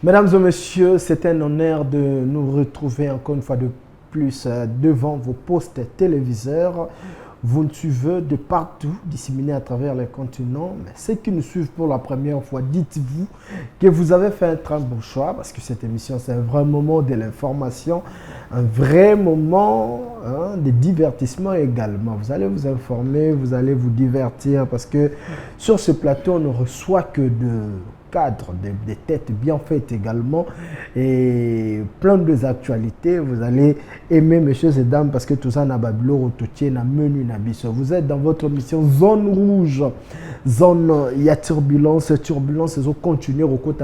Mesdames et messieurs, c'est un honneur de nous retrouver encore une fois de plus devant vos postes téléviseurs. Vous nous suivez de partout, disséminés à travers les continents. Mais ceux qui nous suivent pour la première fois, dites-vous que vous avez fait un très bon choix parce que cette émission, c'est un vrai moment de l'information, un vrai moment de divertissement également. Vous allez vous informer, vous allez vous divertir parce que sur ce plateau, on ne reçoit que de cadres, des têtes bien faites également et plein d'actualités. Vous allez aimer, messieurs et dames, parce que tout ça n'a pas de menu. Vous êtes dans votre mission Zone Rouge. Zone, il y a turbulence, ils ont continué au côté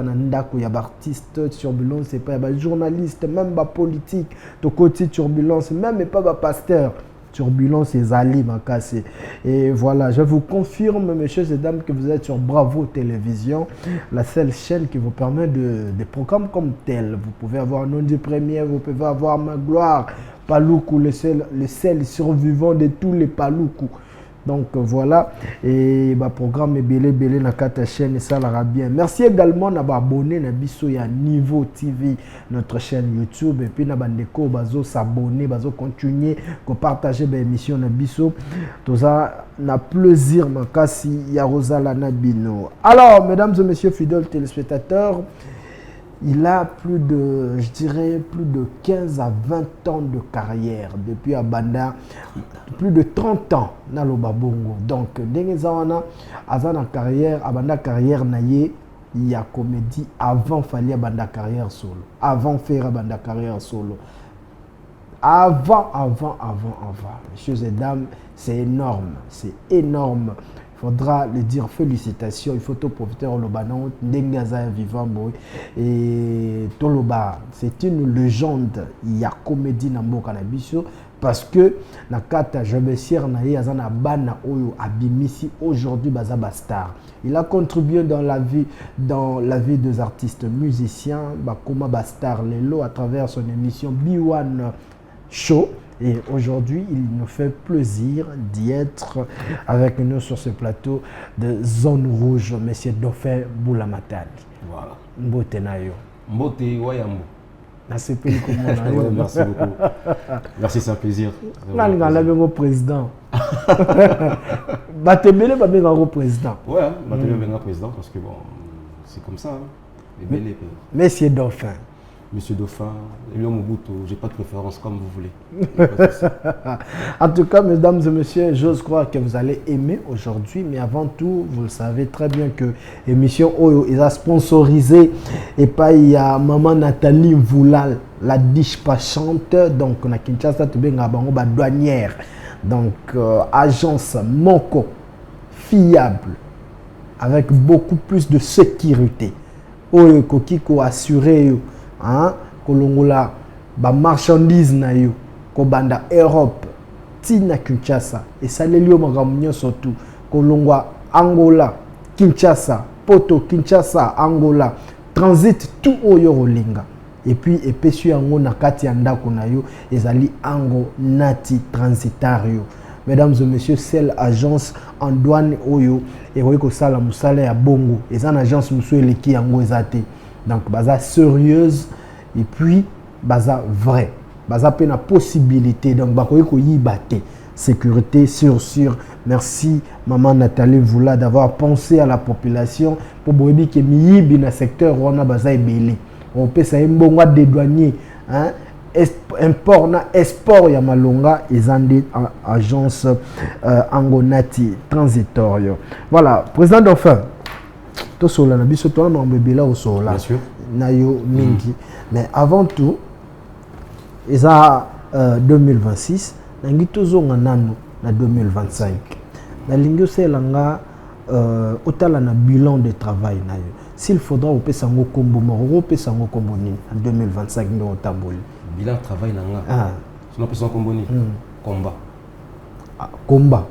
il y a artistes, turbulence, c'est pas journaliste, même pas politique, de côté turbulence, même pas pasteur. Turbulence et Zali m'a cassé. Et voilà, je vous confirme, messieurs et dames, que vous êtes sur Bravo Télévision, la seule chaîne qui vous permet des programmes comme tel. Vous pouvez avoir Non de Première, vous pouvez avoir Ma Gloire, Paloukou, le seul survivant de tous les Paloukou. Donc voilà, et le programme est belé na kata chaîne et ça l'ira bien. Merci également d'avoir abonné na biso ya Niveau TV, notre chaîne YouTube, et puis na bandeko bazo s'abonner, bazo continuer, ko partager ba émission na biso. Tout ça na plaisir makasi ya Rosala Nabino. Alors, mesdames et messieurs fidèles téléspectateurs, il a plus de 15 à 20 ans de carrière depuis Abanda, plus de 30 ans dans le Babongo. Donc, Abanda carrière naye, il y a comédie avant fallait Abanda carrière solo, avant faire Abanda carrière solo. Avant. Messieurs et dames, c'est énorme, il faudra le dire félicitations, il faut tout profiter au Lobanon, Ndengaza vivant et Toloba, c'est une légende, il y a comédie dans le Canabiso parce que na kata Jabessière naye azana bana oyo abimisi aujourd'hui bazaba star. Il a contribué dans la vie des artistes musiciens, bakoma bastar lelo à travers son émission B1 Show. Et aujourd'hui, il nous fait plaisir d'y être avec nous sur ce plateau de Zone Rouge, Monsieur Dauphin Boulamatali. Voilà. Mbote nayo. Mbote Wayambo. Merci beaucoup. Merci beaucoup. Merci, c'est un plaisir. Au président. Batebele va bien au président. Ouais, Batebele va bien au président parce que bon, c'est comme ça. Hein. Monsieur Dauphin. Monsieur Dauphin, Léon Mobutu, j'ai pas de préférence comme vous voulez. En tout cas, mesdames et messieurs, j'ose croire que vous allez aimer aujourd'hui. Mais avant tout, vous le savez très bien que l'émission Oyo est sponsorisée. Et pas il y a maman Nathalie Voulal, la diche patiente. Donc, on a Kinshasa, tu as douanière. Donc, agence Moko, fiable, avec beaucoup plus de sécurité. Oyo Kokiko assuré. Kolongola ba marchandise na yo ko banda Europe tina Kinshasa et ça lelio magamnyo surtout kolongwa Angola Kinshasa Poto Kinshasa Angola transit tout oyo rolinga et puis epesu yango na kati ya ndako na yo ezali ango nati transitario. Mesdames et messieurs, celle agence en douane oyo et ko sala musala ya bongo et une agence musu eleki yango ezate. Donc, baza sérieuse et puis baza vrai. Baza pe na possibilité. Donc, bakoye ko yibate. Sécurité sûr. Merci maman Nathalie Voula d'avoir pensé à la population pour boyebi ke miyibi na secteur wana baza ebele. On peut ça mbonga de douanier, hein? Import na export ya malonga ezande agence Angonati transitorio. Voilà, président Dauphin. Sola na biso to na mbebela au sola. Bien sûr. Na yo mingi. Mais avant tout, eza 2026, nangi tozonga nanu na 2025. Na lingio selanga otala na bilan de travail na yo. S'il faudra opesa ngo kombo moro opesa ngo kombo nini en 2025 ndo otamboli. Bilan de travail nanga. Sinon opesa kombo nini? Combat. Combat.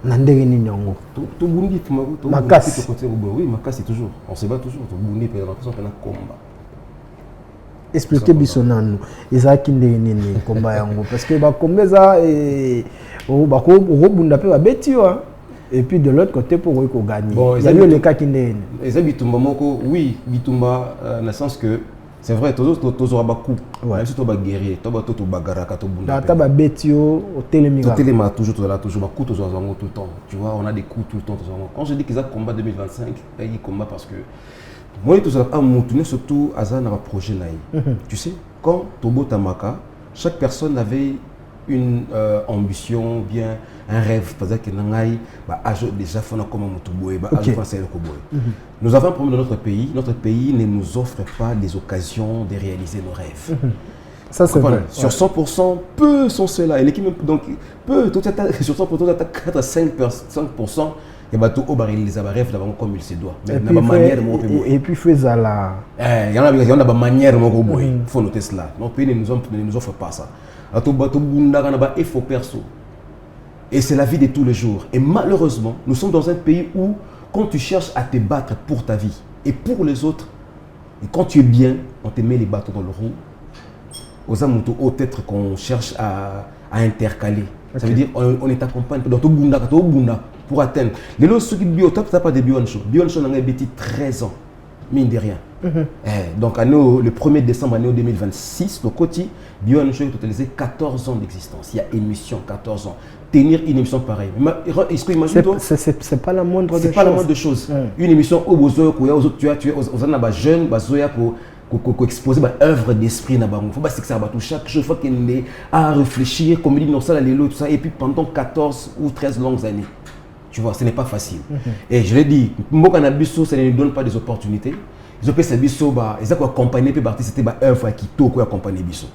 Nandenge ni nyongo. Tout bundi Makasi. Oui, Makasi toujours. On se bat toujours. Tout bundi pe l'impression qu'on a combat. Expliquez bisonano. Ezaki ndenge nini combat yango parce que ba combat za et o ba ko bunda pe ba beti wa. Et puis de l'autre côté, pour eux gagner. Bon, il y a eu le cas qui n'est. Et Bitumba Moko, oui, Bitumba, dans le sens que c'est vrai, tous aura beaucoup. Même si tu as guerrier, tu as bagaraka, tu as tu as betio au télémira. Au téléma, toujours beaucoup, tout le temps. Tu vois, on a des coups tout le temps. Quand je dis qu'ils ont combat 2025, ils combat parce que moi, tout ça, surtout à un projet. Tu sais, quand Tobo Tamaka, chaque personne avait une ambition, bien un rêve, parce que déjà nous avons un problème dans notre pays. Notre pays ne nous offre pas les occasions de réaliser nos rêves. Ça c'est vrai. Sur 100%, peu sont ceux-là. Et l'équipe, donc, peu, sur 100%, tu as 4 à 5%, il y a tout au baril, les rêves comme il se doit. Et puis, fais ça là. Il y en a une manière, il faut noter cela. Notre pays ne nous offre pas ça. Il faut perso. Et c'est la vie de tous les jours. Et malheureusement, nous sommes dans un pays où, quand tu cherches à te battre pour ta vie et pour les autres, et quand tu es bien, on te met les bâtons dans le roue. Aux amoutous, peut-être qu'on cherche à intercaler. Okay. Ça veut dire on est accompagné dans tout bunda pour atteindre. Les autres, ceux qui bio, tu n'as pas de Bioncho. Bioncho, on a bêti 13 ans, mine de rien. Donc, le 1er décembre 2026, le côté, Bioncho a totalisé 14 ans d'existence. Il y a émission, 14 ans. Tenir une émission pareille. Est-ce que imagine-toi? C'est pas la moindre des choses. C'est pas la moindre des choses. Une émission où tu as jeunes, pour exposer l'œuvre d'esprit. Il faut que ça chaque jour, il faut qu'il ait à réfléchir, comme il dit, non, ça, tout ça, et puis pendant 14 ou 13 longues années. Tu vois, ce n'est pas facile. Et je l'ai dit, Mokanabiso, ça ne nous donne pas des opportunités. Ils ont fait ces biso, ils ont accompagné, puis c'était œuvre qui t'a accompagné biso.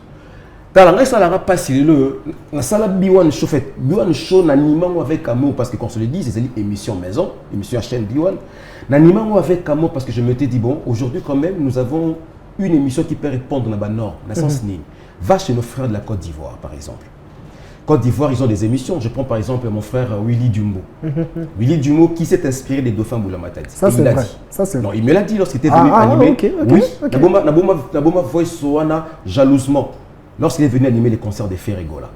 Talanga ça n'a pas si le na sala biwan show fait biwan show n'animant avec amour parce que quand on se le dit c'est une émission maison, émission à chaîne biwan n'animant avec amour parce que je m'étais dit bon aujourd'hui quand même nous avons une émission qui peut répondre dans le nord, dans le sens ni va chez nos frères de la Côte d'Ivoire par exemple. Côte d'Ivoire ils ont des émissions, je prends par exemple mon frère Willy Dumbo. Willy Dumbo qui s'est inspiré des dauphins Boula Matadi. Ça c'est vrai. Ça c'est non, il me l'a dit lorsqu'il était venu animer. Oui, Naboma voice soana jalousement. Lorsqu'il est venu animer les concerts de Ferrigola,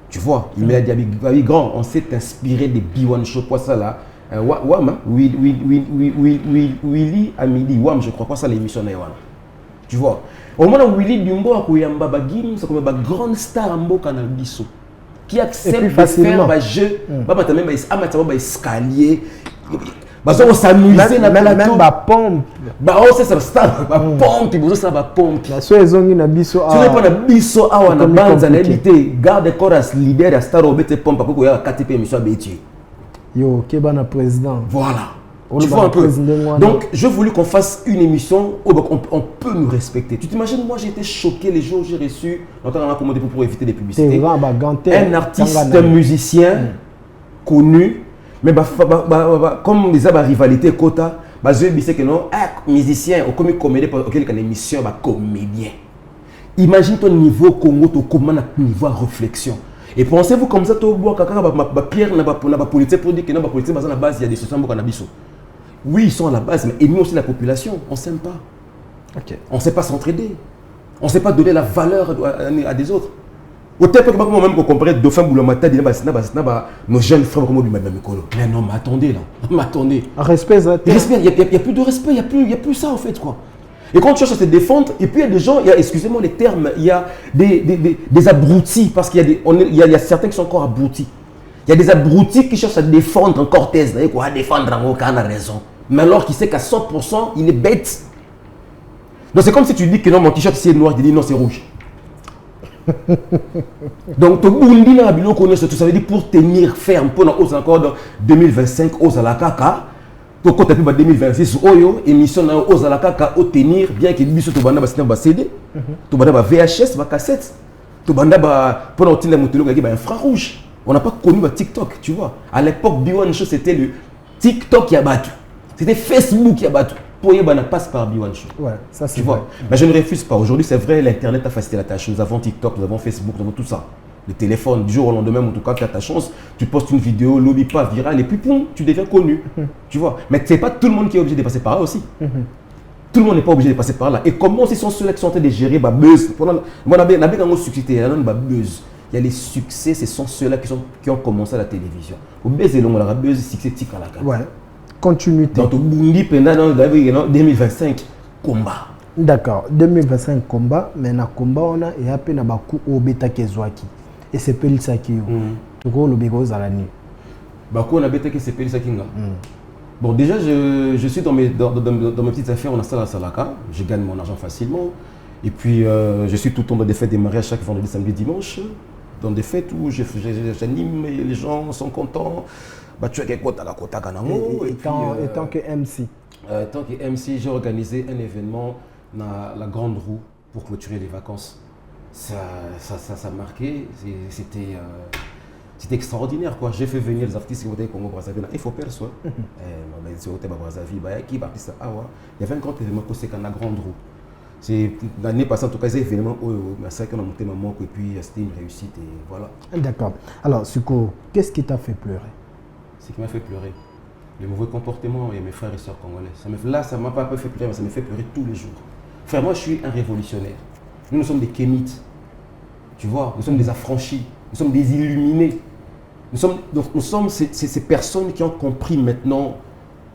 tu vois, il m'a dit, grand, on s'est inspiré des B1 Show, quoi ça là, Wam, Willy à midi, Wam, je crois, quoi ça l'émission là, tu vois. Au moment où Willy Dumbo a kouyamba bagim, c'est comme une grande star en Mboka na biso, qui accepte de faire un jeu, même escalier. On s'amusait même la pompe. C'est ça, ça pompe, il ça va pompe. La seule zone na biso a. Tu n'es pas na biso a na bande en invité, garde chorus leader à Star Obete pompe pour qu'il y a KTP émission à Bétier. Yo, Kebana président. Voilà. Tu vois un peu. Donc, je voulais qu'on fasse une émission où on peut nous respecter. Tu t'imagines, moi j'ai été choqué les jours où j'ai reçu, longtemps on a commandé pour éviter des publicités. Un artiste, un musicien connu. Mais comme les rivalité quota, je dis que non, musicien, au comédien, auquel il y a une émission, comédien. Imagine ton niveau Congo, ton niveau réflexion. Et pensez-vous comme ça, tu as pierre, na politique pour dire que non, la politique, à la base, il y a des sociétés qui sont. Oui, ils sont à la base, mais nous aussi la population, on ne s'aime pas. On ne sait pas s'entraider. On ne sait pas donner la valeur à des autres. Peut-être que même qu'on comprenne Dauphin Boulamata, nos jeunes frères comme lui, mais non, mais attendez là, attendez. Respect, il n'y a plus de respect, il n'y a plus ça en fait quoi. Et quand tu cherches à se défendre, et puis il y a des gens, excusez-moi les termes, il y a des abrutis, parce qu'il y a certains qui sont encore abrutis. Il y a des abrutis qui cherchent à défendre encore Cortez, à défendre en aucun raison. Mais alors qu'il sait qu'à 100%, il est bête. Donc c'est comme si tu dis que non, mon t-shirt c'est noir, il dit non, c'est rouge. Donc, ça veut dire pour tenir ferme, pour encore dans 2025, aux Alakaka, pour quand tu as 2026, émission aux Alakaka, au tenir, bien qu'il y ait des CD, tu as VHS, des cassettes, tu as un infrarouge. On n'a pas connu TikTok, tu vois. À l'époque, B1 Show, c'était le TikTok qui a battu. C'était Facebook qui a battu. Pour y passe par B1 Show. Ouais, ça c'est vrai. Mais je ne refuse pas. Aujourd'hui, c'est vrai, l'Internet a facilité la tâche. Nous avons TikTok, nous avons Facebook, nous avons tout ça. Le téléphone, du jour au lendemain, en tout cas, tu as ta chance. Tu postes une vidéo, lobby pas virale, et puis poum, tu deviens connu. Tu vois. Mais ce n'est pas tout le monde qui est obligé de passer par là aussi. Tout le monde n'est pas obligé de passer par là. Et comment ils sont ceux-là qui sont en train de gérer ma buzz. Moi, on a succès, on a buzz. il y a les succès, ce sont ceux-là qui ont commencé à la télévision. Au baiser long, la buzz succès tika la carte. Ouais. Continuité. Dans tout Bundi pendant 2025 combat. D'accord. 2025 combat, mais na combat on a et après na baku au beta kezwaki. Et c'est pel saki yo. Tu vois le bégo zalani. Baku on a beta que c'est pel saki nga. Bon, déjà, je suis dans mes petites affaires, on installe à Salaka, je gagne mon argent facilement. Et puis, je suis tout le temps dans des fêtes des mariages chaque vendredi, samedi, dimanche. Dans des fêtes où j'anime et les gens sont contents. Bah, tu as quelque chose à tant que MC. Tant que MC, j'ai organisé un événement dans la Grande Roue pour clôturer les vacances. Ça a marqué, c'était extraordinaire quoi. J'ai fait venir les artistes qui étaient au Congo Brazzaville. Il faut faire ça. Il y avait un grand événement pour ces la Grande Roue. C'est l'année passée en tout cas ces événements où ça qu'on a monté ma manque et puis c'était une réussite et voilà. D'accord. Alors Suko, qu'est-ce qui t'a fait pleurer? Ce qui m'a fait pleurer, le mauvais comportement de mes frères et sœurs congolais. Là ça m'a pas fait pleurer, mais ça me fait pleurer tous les jours. Frère, moi je suis un révolutionnaire. Nous sommes des kémites. Tu vois, nous sommes des affranchis, nous sommes des illuminés. Nous sommes ces personnes qui ont compris maintenant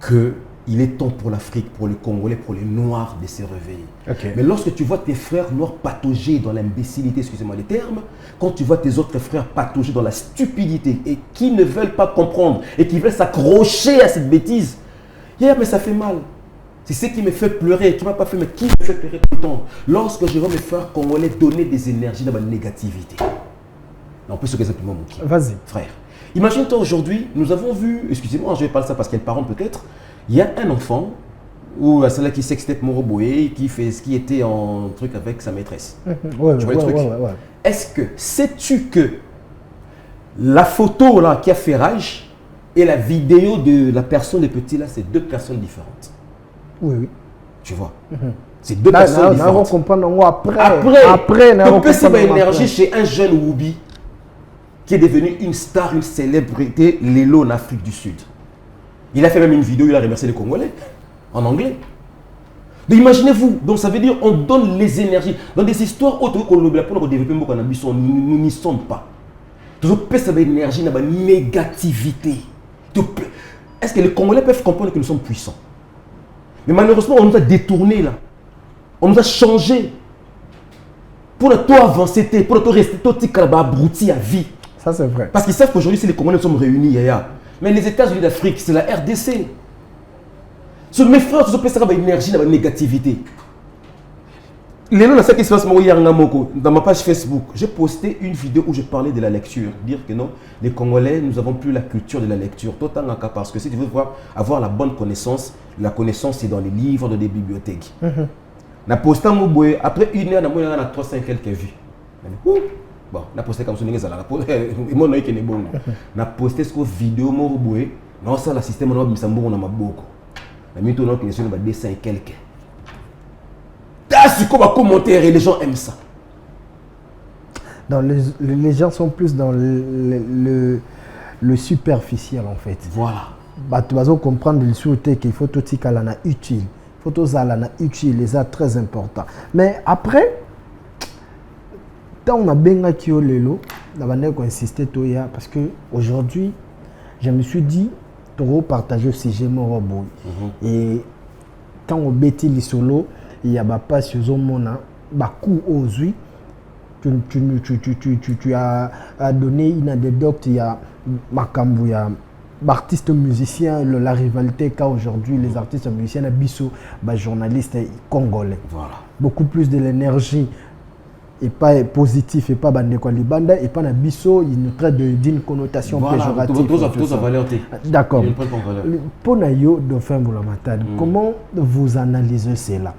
qu'il est temps pour l'Afrique, pour les Congolais, pour les Noirs de se réveiller. Okay. Mais lorsque tu vois tes frères noirs patauger dans l'imbécilité, excusez-moi les termes, quand tu vois tes autres frères patauger dans la stupidité et qui ne veulent pas comprendre et qui veulent s'accrocher à cette bêtise, mais ça fait mal. C'est ce qui me fait pleurer, qui ne m'a pas fait, mais qui me fait pleurer tout le temps. Lorsque je vois mes frères congolais donner des énergies dans ma négativité. Non, on peut se dire simplement mon qui. Vas-y. Frère. Imagine-toi aujourd'hui, nous avons vu, excusez-moi, je vais parler de ça parce qu'il y a le parent peut-être, il y a un enfant, ou celle-là qui sextait Moroboé, qui était en truc avec sa maîtresse. Ouais, tu vois le truc. Ouais. Est-ce que, sais-tu que la photo là qui a fait rage et la vidéo de la personne des petits là, c'est deux personnes différentes. Oui. Tu vois. C'est deux personnes différentes. On va comprendre après on peut se mettre énergie chez un jeune Woubi qui est devenu une star, une célébrité, Lelo en Afrique du Sud. Il a fait même une vidéo, il a remercié les Congolais, en anglais. Donc imaginez-vous, donc ça veut dire on donne les énergies. Dans des histoires autres qu'on l'oublie, pour nous développer beaucoup en ambition, nous n'y sommes pas. Toujours peut ça énergie dans la négativité. Est-ce que les Congolais peuvent comprendre que nous sommes puissants? Mais malheureusement, on nous a détournés là. On nous a changé. Pour ne pas avancer, pour ne pas rester tout abruti à vie. Ça c'est vrai. Parce qu'ils savent qu'aujourd'hui, si les Congolais sont réunis, mais les États-Unis d'Afrique, c'est la RDC. Mes frères, ils ont fait une énergie dans la négativité. Dans ma page Facebook, j'ai posté une vidéo où je parlais de la lecture. Dire que non, les Congolais, nous n'avons plus la culture de la lecture. Parce que si tu veux avoir la bonne connaissance, la connaissance c'est dans les livres, dans les bibliothèques. Après une heure, on a 300 quelques vues. Bon, on a posté comme ça, on a posté cette vidéo, non, ça, le système, on a mis ça beaucoup. On a mis tout le monde qui est 200 et quelques. C'est comme un commentaire et les gens aiment ça. Les gens sont plus dans le superficiel en fait. Voilà. Tu vas comprendre qu'il faut tout ce qu'il est utile. Il faut tout ça utile, c'est très important. Mais après, quand on a bien acquis lelo, on a insisté parce que aujourd'hui, je me suis dit, trop partager si j'ai mon robot. Et quand on bêtit les solos, il y a pas sur mona, coup aux yeux. Tu as donné une anecdote, il y a Makambu, il y a artistes musiciens, la rivalité qu'a aujourd'hui les artistes musiciens, Bisso, journalistes congolais. Voilà. Beaucoup plus de l'énergie et pas positif et pas bandekwa et pas na Bisso, il nous traite d'une connotation péjorative. D'accord. Pour Nayo Dauphin Boulamatane, comment vous analysez cela?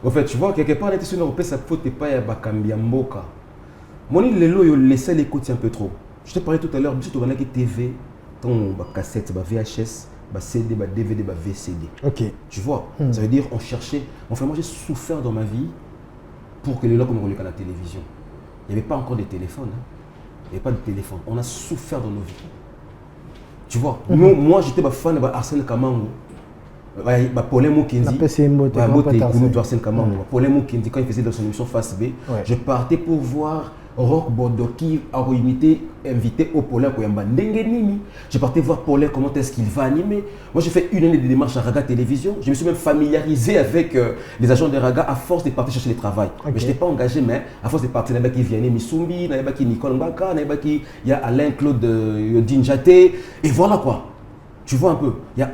En fait, tu vois, quelque part, on était sur une ça faute pas à Bakambi Mboka. Mon île, le laissait l'écouter un peu trop. Je te parlais tout à l'heure, tu as dit TV, ton cassette, VHS, CD, DVD, VCD. Ok. Tu vois, ça veut dire on cherchait. Enfin, moi j'ai souffert dans ma vie pour que les gens me regardent à la télévision. Il n'y avait pas encore de téléphone. Il n'y avait pas de téléphone. On a souffert dans nos vies. Tu vois, moi j'étais fan de Arsène Kamango. Paulin Mukendi, Paulin Mukendi, quand il faisait dans son émission Face B, je partais pour voir Rock Bodoki a imité, invité au Paulin Koyamba Ndengenini. Je partais voir Paulin comment est-ce qu'il va animer. Moi, j'ai fait une année de démarche à Raga Télévision. Je me suis même familiarisé avec les agents de Raga à force de partir chercher le travail. Mais je n'étais pas engagé, mais à force de partir, il y a qui Vianney Missoumbi, il y a qui Nicole Mbaka, il y a Alain-Claude Dinjate. Et voilà quoi. Tu vois un peu.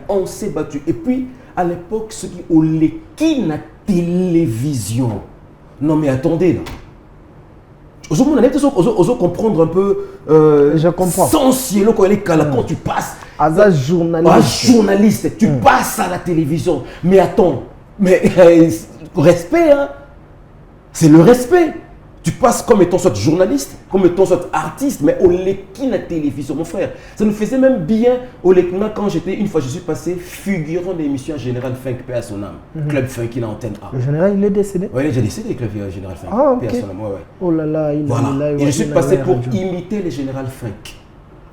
On s'est battu. Et puis, à l'époque, ceux qui ont l'équipe la télévision. Non mais attendez là. Aujourd'hui, on a comprendre un peu. Je comprends. Sans cielo quand tu passes. As journaliste, tu passes à la télévision. Mais attends, mais respect, hein. C'est le respect. Tu passes comme étant soit journaliste, comme étant soit artiste, mais au l'équipe la télévision, mon frère. Ça nous faisait même bien au l'équipe quand une fois je suis passé figurant de l'émission Général Funk, paix à son âme. Club Funky dans Antenne A. Le général, il est décédé? Oui, il est déjà décédé, Club Général Funk. Ah, ok. Paix à son âme, ouais. Oh là là, il voilà. Et je suis passé pour imiter les Général Funk.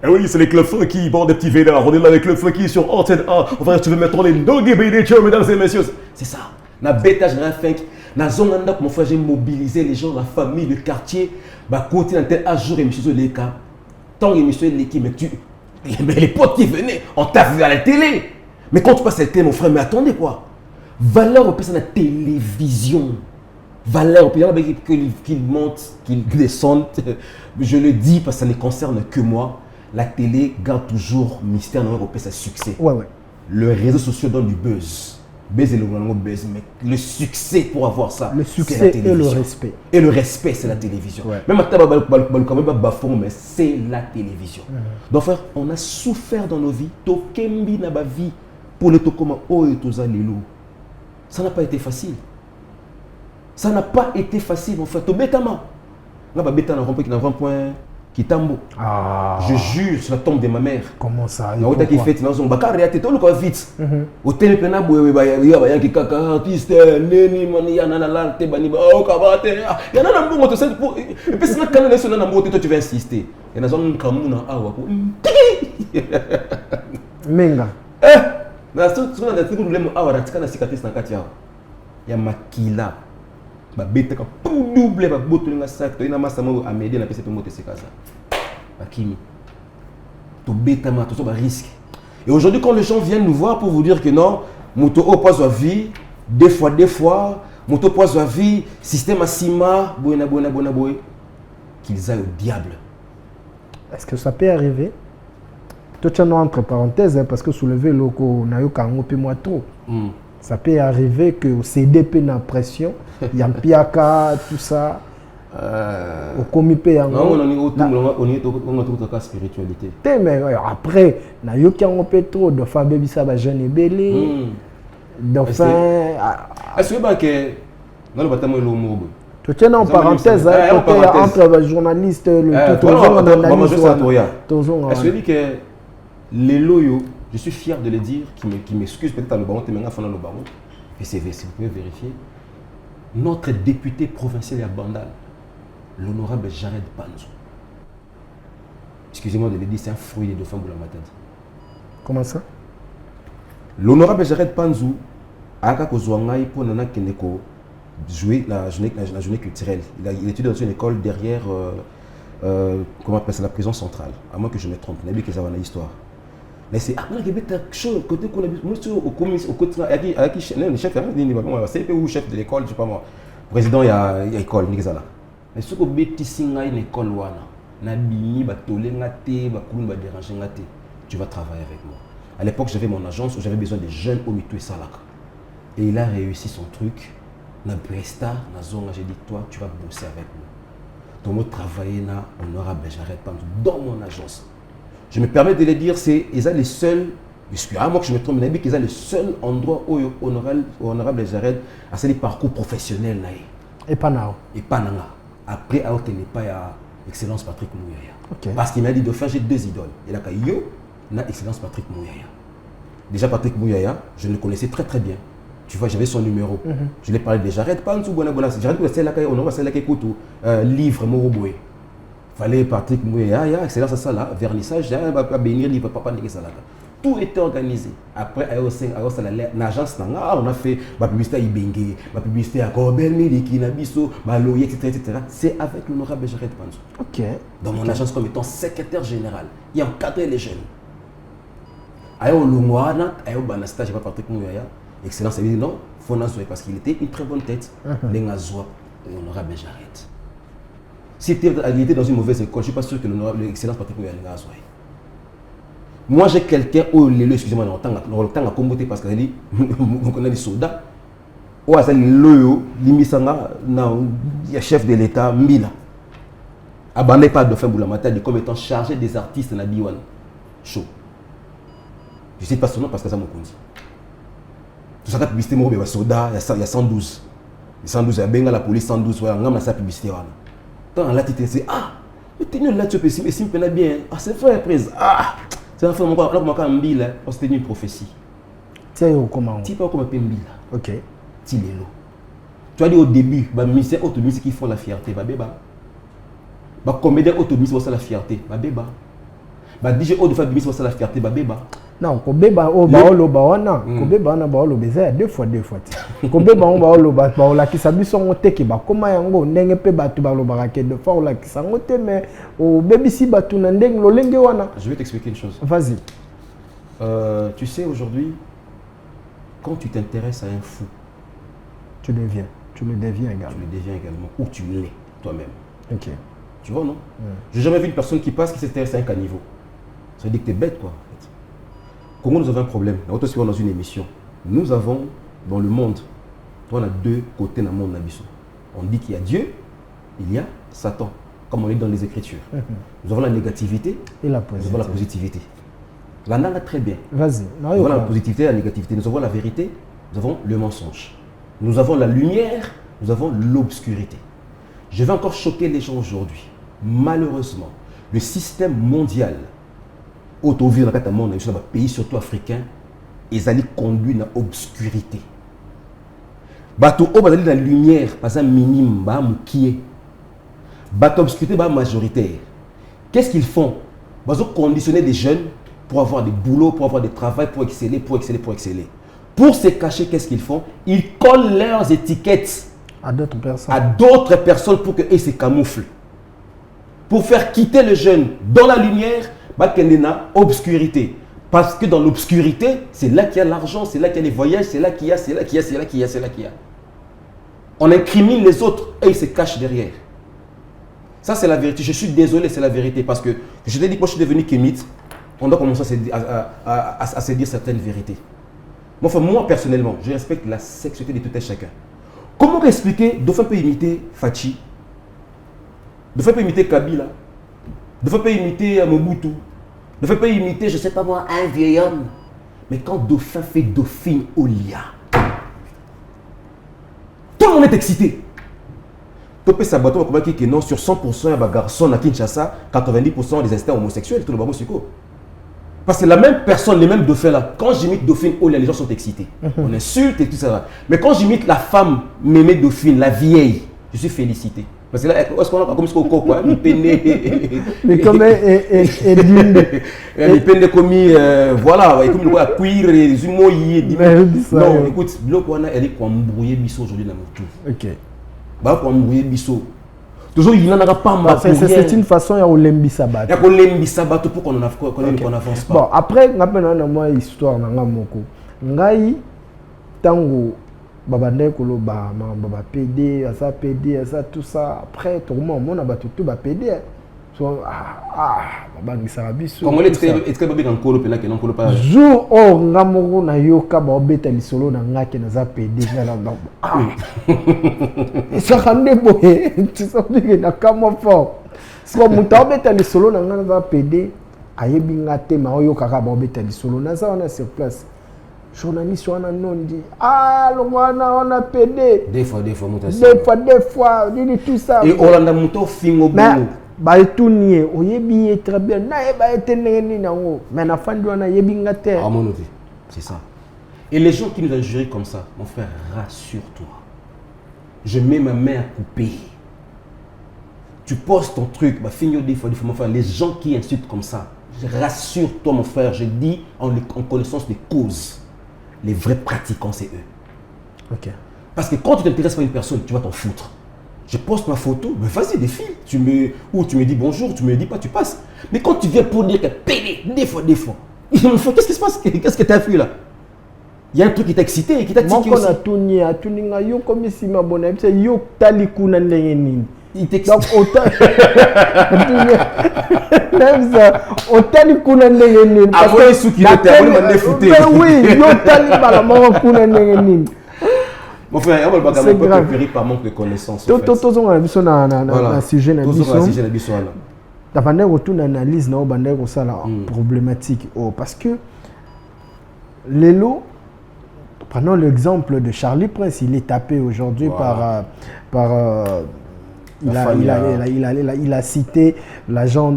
Eh oui, c'est les clubs funky, bande des petits vénards. On est là avec Club Funky sur Antenne A. Enfin, tu veux mettre les Nogi Bénétio, mesdames et messieurs. C'est ça. Na bêta Général Funk. Na zonganda, mon frère, j'ai mobilisé les gens, la famille, le quartier. Bah, côté d'un tel à jour, émission de l'EK. Tant émission de l'équipe, mais les potes qui venaient, on t'a vu à la télé. Mais quand tu passes à la télé, mon frère, mais attendez quoi. Valeur, on peut ça la télévision. Valeur, on peut qu'il monte, qu'il descende. Je le dis parce que ça ne concerne que moi. La télé garde toujours mystère dans l'Europe, ça succès. Ouais. Les réseaux sociaux donnent du buzz. Buzz et le buzz, mais le succès pour avoir ça, le succès et le respect. Et le respect, c'est la télévision. Ouais. Même à mais c'est la télévision. Donc frère, on a souffert dans nos vies. Tokembi na ba vie pour le tokoma o et toza lelo. Ça n'a pas été facile. Ça n'a pas été facile, mon frère. To betama. Là ba beta na rond-point Kitambo. Ah. Je jure sur la tombe de ma mère. Comment ça? On a qui fait dans son bakar réalité tout le quoi vite. Au télé plein boue ba ya ki kaka artiste neni mani ya nana la te bani ba o kabate. Ya nana mbongo to c'est pour et puis c'est na canal sur nana mbote toi tu vas insister. Et na zone kamuna awa ko. Menga. Na so na tiku lemo awa ratika na cicatrice na kati yao. Ya makila. Ba bête comme double ba boto nga sac to ina masa mo amedi na pese pe moto sekaza ba kimi to bêta ma to so ba risque. Et aujourd'hui quand les gens viennent nous voir pour vous dire que non moto au pas à vie deux fois moto pas à vie système asima boina boy qu'ils aillent au diable. Est-ce que ça peut arriver? Toi tu as entre parenthèses parce que soulever loko na yo kango pe moi trop. Ça peut arriver que au CDP n'a pression, il y a un piaka, tout ça. Au comité non, on est au cas spiritualité. Mais après, na yo qui a un peu trop de Fabé Bissaba jeune et belé. Dauphin. Est-ce que dans le bâtiment le mot? Tu tiens en parenthèse entre les journalistes, le est-ce que dit que les loyaux, je suis fier de le dire, qui m'excuse peut-être à le baron, le baron, VCV, si vous pouvez vérifier. Notre député provincial à Bandal, l'honorable Jared Panzou. Excusez-moi de le dire, c'est un fruit des dauphins pour la matin. Comment ça? L'honorable Jared Panzou a pour Nana Keneko jouer la journée culturelle. Il étudie dans une école derrière comment on appelle ça, la prison centrale. À moins que je me trompe, il y a une histoire. Mais c'est côté qu'on a au chef de l'école, je sais pas moi. Président il y a école Nixala. Mais ce que bêtis singa une école wana na bini ba tolé ngate ba koun ba déranger ngate. Tu vas travailler avec moi. À l'époque, j'avais mon agence où j'avais besoin de jeunes au Mitou et Salaka. Et il a réussi son truc. Na Bresta, na zone, j'ai dit toi, tu vas bosser avec moi. Ton mot travailler na honorable, j'arrête pas dans mon agence. Je me permets de le dire, c'est ils sont les seuls, à moi que je me trompe, mais ils sont les seuls endroits où honorable Jared a fait des parcours professionnels. Et pas nao. Et pas nanga. Après, il n'est pas à Excellence Patrick Mouyaya. Okay. Parce qu'il m'a dit de faire, j'ai deux idoles. Il a dit yo, na Excellence Patrick Mouyaya. Déjà Patrick Mouyaya, je le connaissais très très bien. Tu vois, j'avais son numéro. Je lui ai parlé de Jared Panzou, Jared Panzou, c'est là qu'on a fait livre Moroboué. Fallait Patrick Mouyaya, excellence ça là, vernissage, bénir livre papa n'est ça là. tout était organisé. Après, l'agence, on a fait la publicité à Ibenge, la publicité à Corbel, Miliki, Nabiso, Maloye, etc. C'est avec l'honorable Jared Panzo. Ok. Dans mon agence comme étant secrétaire général. Il encadrait les jeunes. Ayo Lungwana, Ayo Banasta, je ne sais pas Patrick Mouyaya. Excellence, il dit non, faut n'azoyer parce qu'il était une très bonne tête. L'Engazoua, l'honorable Jared. Si il était dans une mauvaise école, je ne suis pas sûr que l'excellence Patrick Mouyaya l'Engazoyer. Moi, j'ai quelqu'un, excusez-moi, dans le temps à combattre parce qu'il dit, on connaît des soldats. Ou à ce moment-là, il y a chef de l'État, Mila. Abandonné par Dauphin Boulamata comme étant chargé des artistes dans Biwan Show. Je ne sais pas son nom parce que ça m'a connu. Tout ça, la publicité, il y a soldats, il y a 112. Il y a 112, il y a la police 112, il y a la publicité. Quand on a dit, ah, mais tu es là, tu peux essayer, bien. Ah, c'est vrai, prise. Ah, c'est un peu mon cas, c'était une prophétie. Tu sais comment? Tu sais comment Mbila. Ok. Tu as dit au début, les musiciens autonomistes qui font la fierté, les comédiens autonomistes qui font la fierté, les DJ autonomistes qui font la fierté, non, kobeba o baolo baona, kobeba na baolo beza deux fois. Kobeba on baolo baola ki sabi son te ki ba koma yango ndenge pe batu baolo barake deux fois ola ki sango te mais o bebi si batu na ndenge lolenge wana. Je vais t'expliquer une chose. Vas-y. Tu sais aujourd'hui, quand tu t'intéresses à un fou, tu le deviens également. Tu le deviens également ou tu l'es toi-même. Ok. Tu vois non? J'ai jamais vu une personne qui passe qui s'intéresse à un caniveau. Ça veut dire que tu es bête quoi. Comment nous avons un problème? Dans une émission, nous avons dans le monde, on a deux côtés dans le monde. On dit qu'il y a Dieu, il y a Satan, comme on lit dans les Écritures. Nous avons la négativité et la positivité. Nous avons la positivité. Là, on a très bien. Vas-y. Nous avons la positivité et la négativité. Nous avons la vérité, nous avons le mensonge. Nous avons la lumière, nous avons l'obscurité. Je vais encore choquer les gens aujourd'hui. Malheureusement, le système mondial auto-vie dans le monde, dans les pays surtout africains, ils allaient conduire dans l'obscurité. Bateau au dans la lumière, pas un minime, pas un qui bateau obscurité, pas majoritaire. Qu'est-ce qu'ils font? Ils ont conditionné des jeunes pour avoir des boulots, pour avoir des travails, pour exceller. Pour se cacher, qu'est-ce qu'ils font? Ils collent leurs étiquettes à d'autres personnes pour qu'ils se camouflent. Pour faire quitter le jeune dans la lumière, obscurité. Parce que dans l'obscurité, c'est là qu'il y a l'argent, c'est là qu'il y a les voyages, c'est là qu'il y a. On incrimine les autres et ils se cachent derrière. Ça, c'est la vérité. Je suis désolé, c'est la vérité. Parce que je t'ai dit que moi, je suis devenu kémite, on doit commencer à se dire certaines vérités. Moi, personnellement, je respecte la sexualité de tout un chacun. Comment expliquer, Dauphin peut imiter Fachi, Dauphin peut imiter Kabila, Dauphin peut imiter Mobutu, Dauphin peut imiter, je ne sais pas moi, un vieil homme. Mais quand Dauphin fait Dauphine Olia, tout le monde est excité. Topé Sabato va convaincre que non, sur 100% il y a des garçons à Kinshasa, 90% des instants homosexuels, tout le monde est parce que la même personne, les mêmes dauphins là, quand j'imite Dauphine Olia, les gens sont excités. On insulte et tout ça. Mais quand j'imite la femme Mémé Dauphine, la vieille, je suis félicité. Parce que là, est-ce qu'on a comme ce qu'on quoi? Mais comme il commis, voilà, il commis quoi, cuire, les humours, non, écoute, bloc on a, elle est quoi embrouiller biso aujourd'hui dans mon tour. Ok. Bah quoi embrouiller biso. Toujours il n'en a pas mal. C'est une façon à Olembi Sabat. Il y a Olembi Sabat pour qu'on avance pas. Bon, après, on a moi histoire dans Moko. Ngai tango babande kolo ba PD, ça PD, ça tout ça. Après tout le monde on a battu tout ba PD. So babangi sarabiso. Comment est-ce que babi ngolo pena que non kolo pas. Jour o ngamoko na yoka ba obeta lisolo na ngake na za PD na ba. Ça rende boye, tu sais que na kama fort. So muta obeta lisolo na ngana za PD ayebi ngate ma oyoka ka ba obeta lisolo na za on sur place. Journaliste on a non dit on a PD des fois dit tout ça et Orlando muto fingo bongo ba tout nier oyebi très bien na ba eteneni nango mais na fandi on a yebi ngate c'est ça. Et les gens qui nous injurient comme ça, mon frère, rassure-toi, je mets ma main à couper. Tu postes ton truc, bah finir des fois mon frère, les gens qui insultent comme ça, Rassure-toi mon frère, je dis en connaissance des causes. Les vrais pratiquants, c'est eux. Ok. Parce que quand tu t'intéresses pas à une personne, tu vas t'en foutre. Je poste ma photo, mais vas-y, défile. Tu me dis bonjour, tu me dis pas, tu passes. Mais quand tu viens pour dire que pédé, des fois, qu'est-ce qui se passe? Qu'est-ce que tu as vu là? Il y a un truc qui t'a excité, qui t'a tiqué aussi. Yo comme si ma bonne c'est yo tali kuna ndenge. Il t'excite. Donc autant même ça, autant kuna ndenge. Avant les sous qui le fouté. Oui, yo tali bala mo kuna ndenge. Mon frère, on va pas préférer par manque de connaissances. Tout on a vu na sujet na biso. La bande retourne analyse na bande ko ça la problématique parce que Lelo, prenons l'exemple de Charlie Prince, il est tapé aujourd'hui il a cité l'agent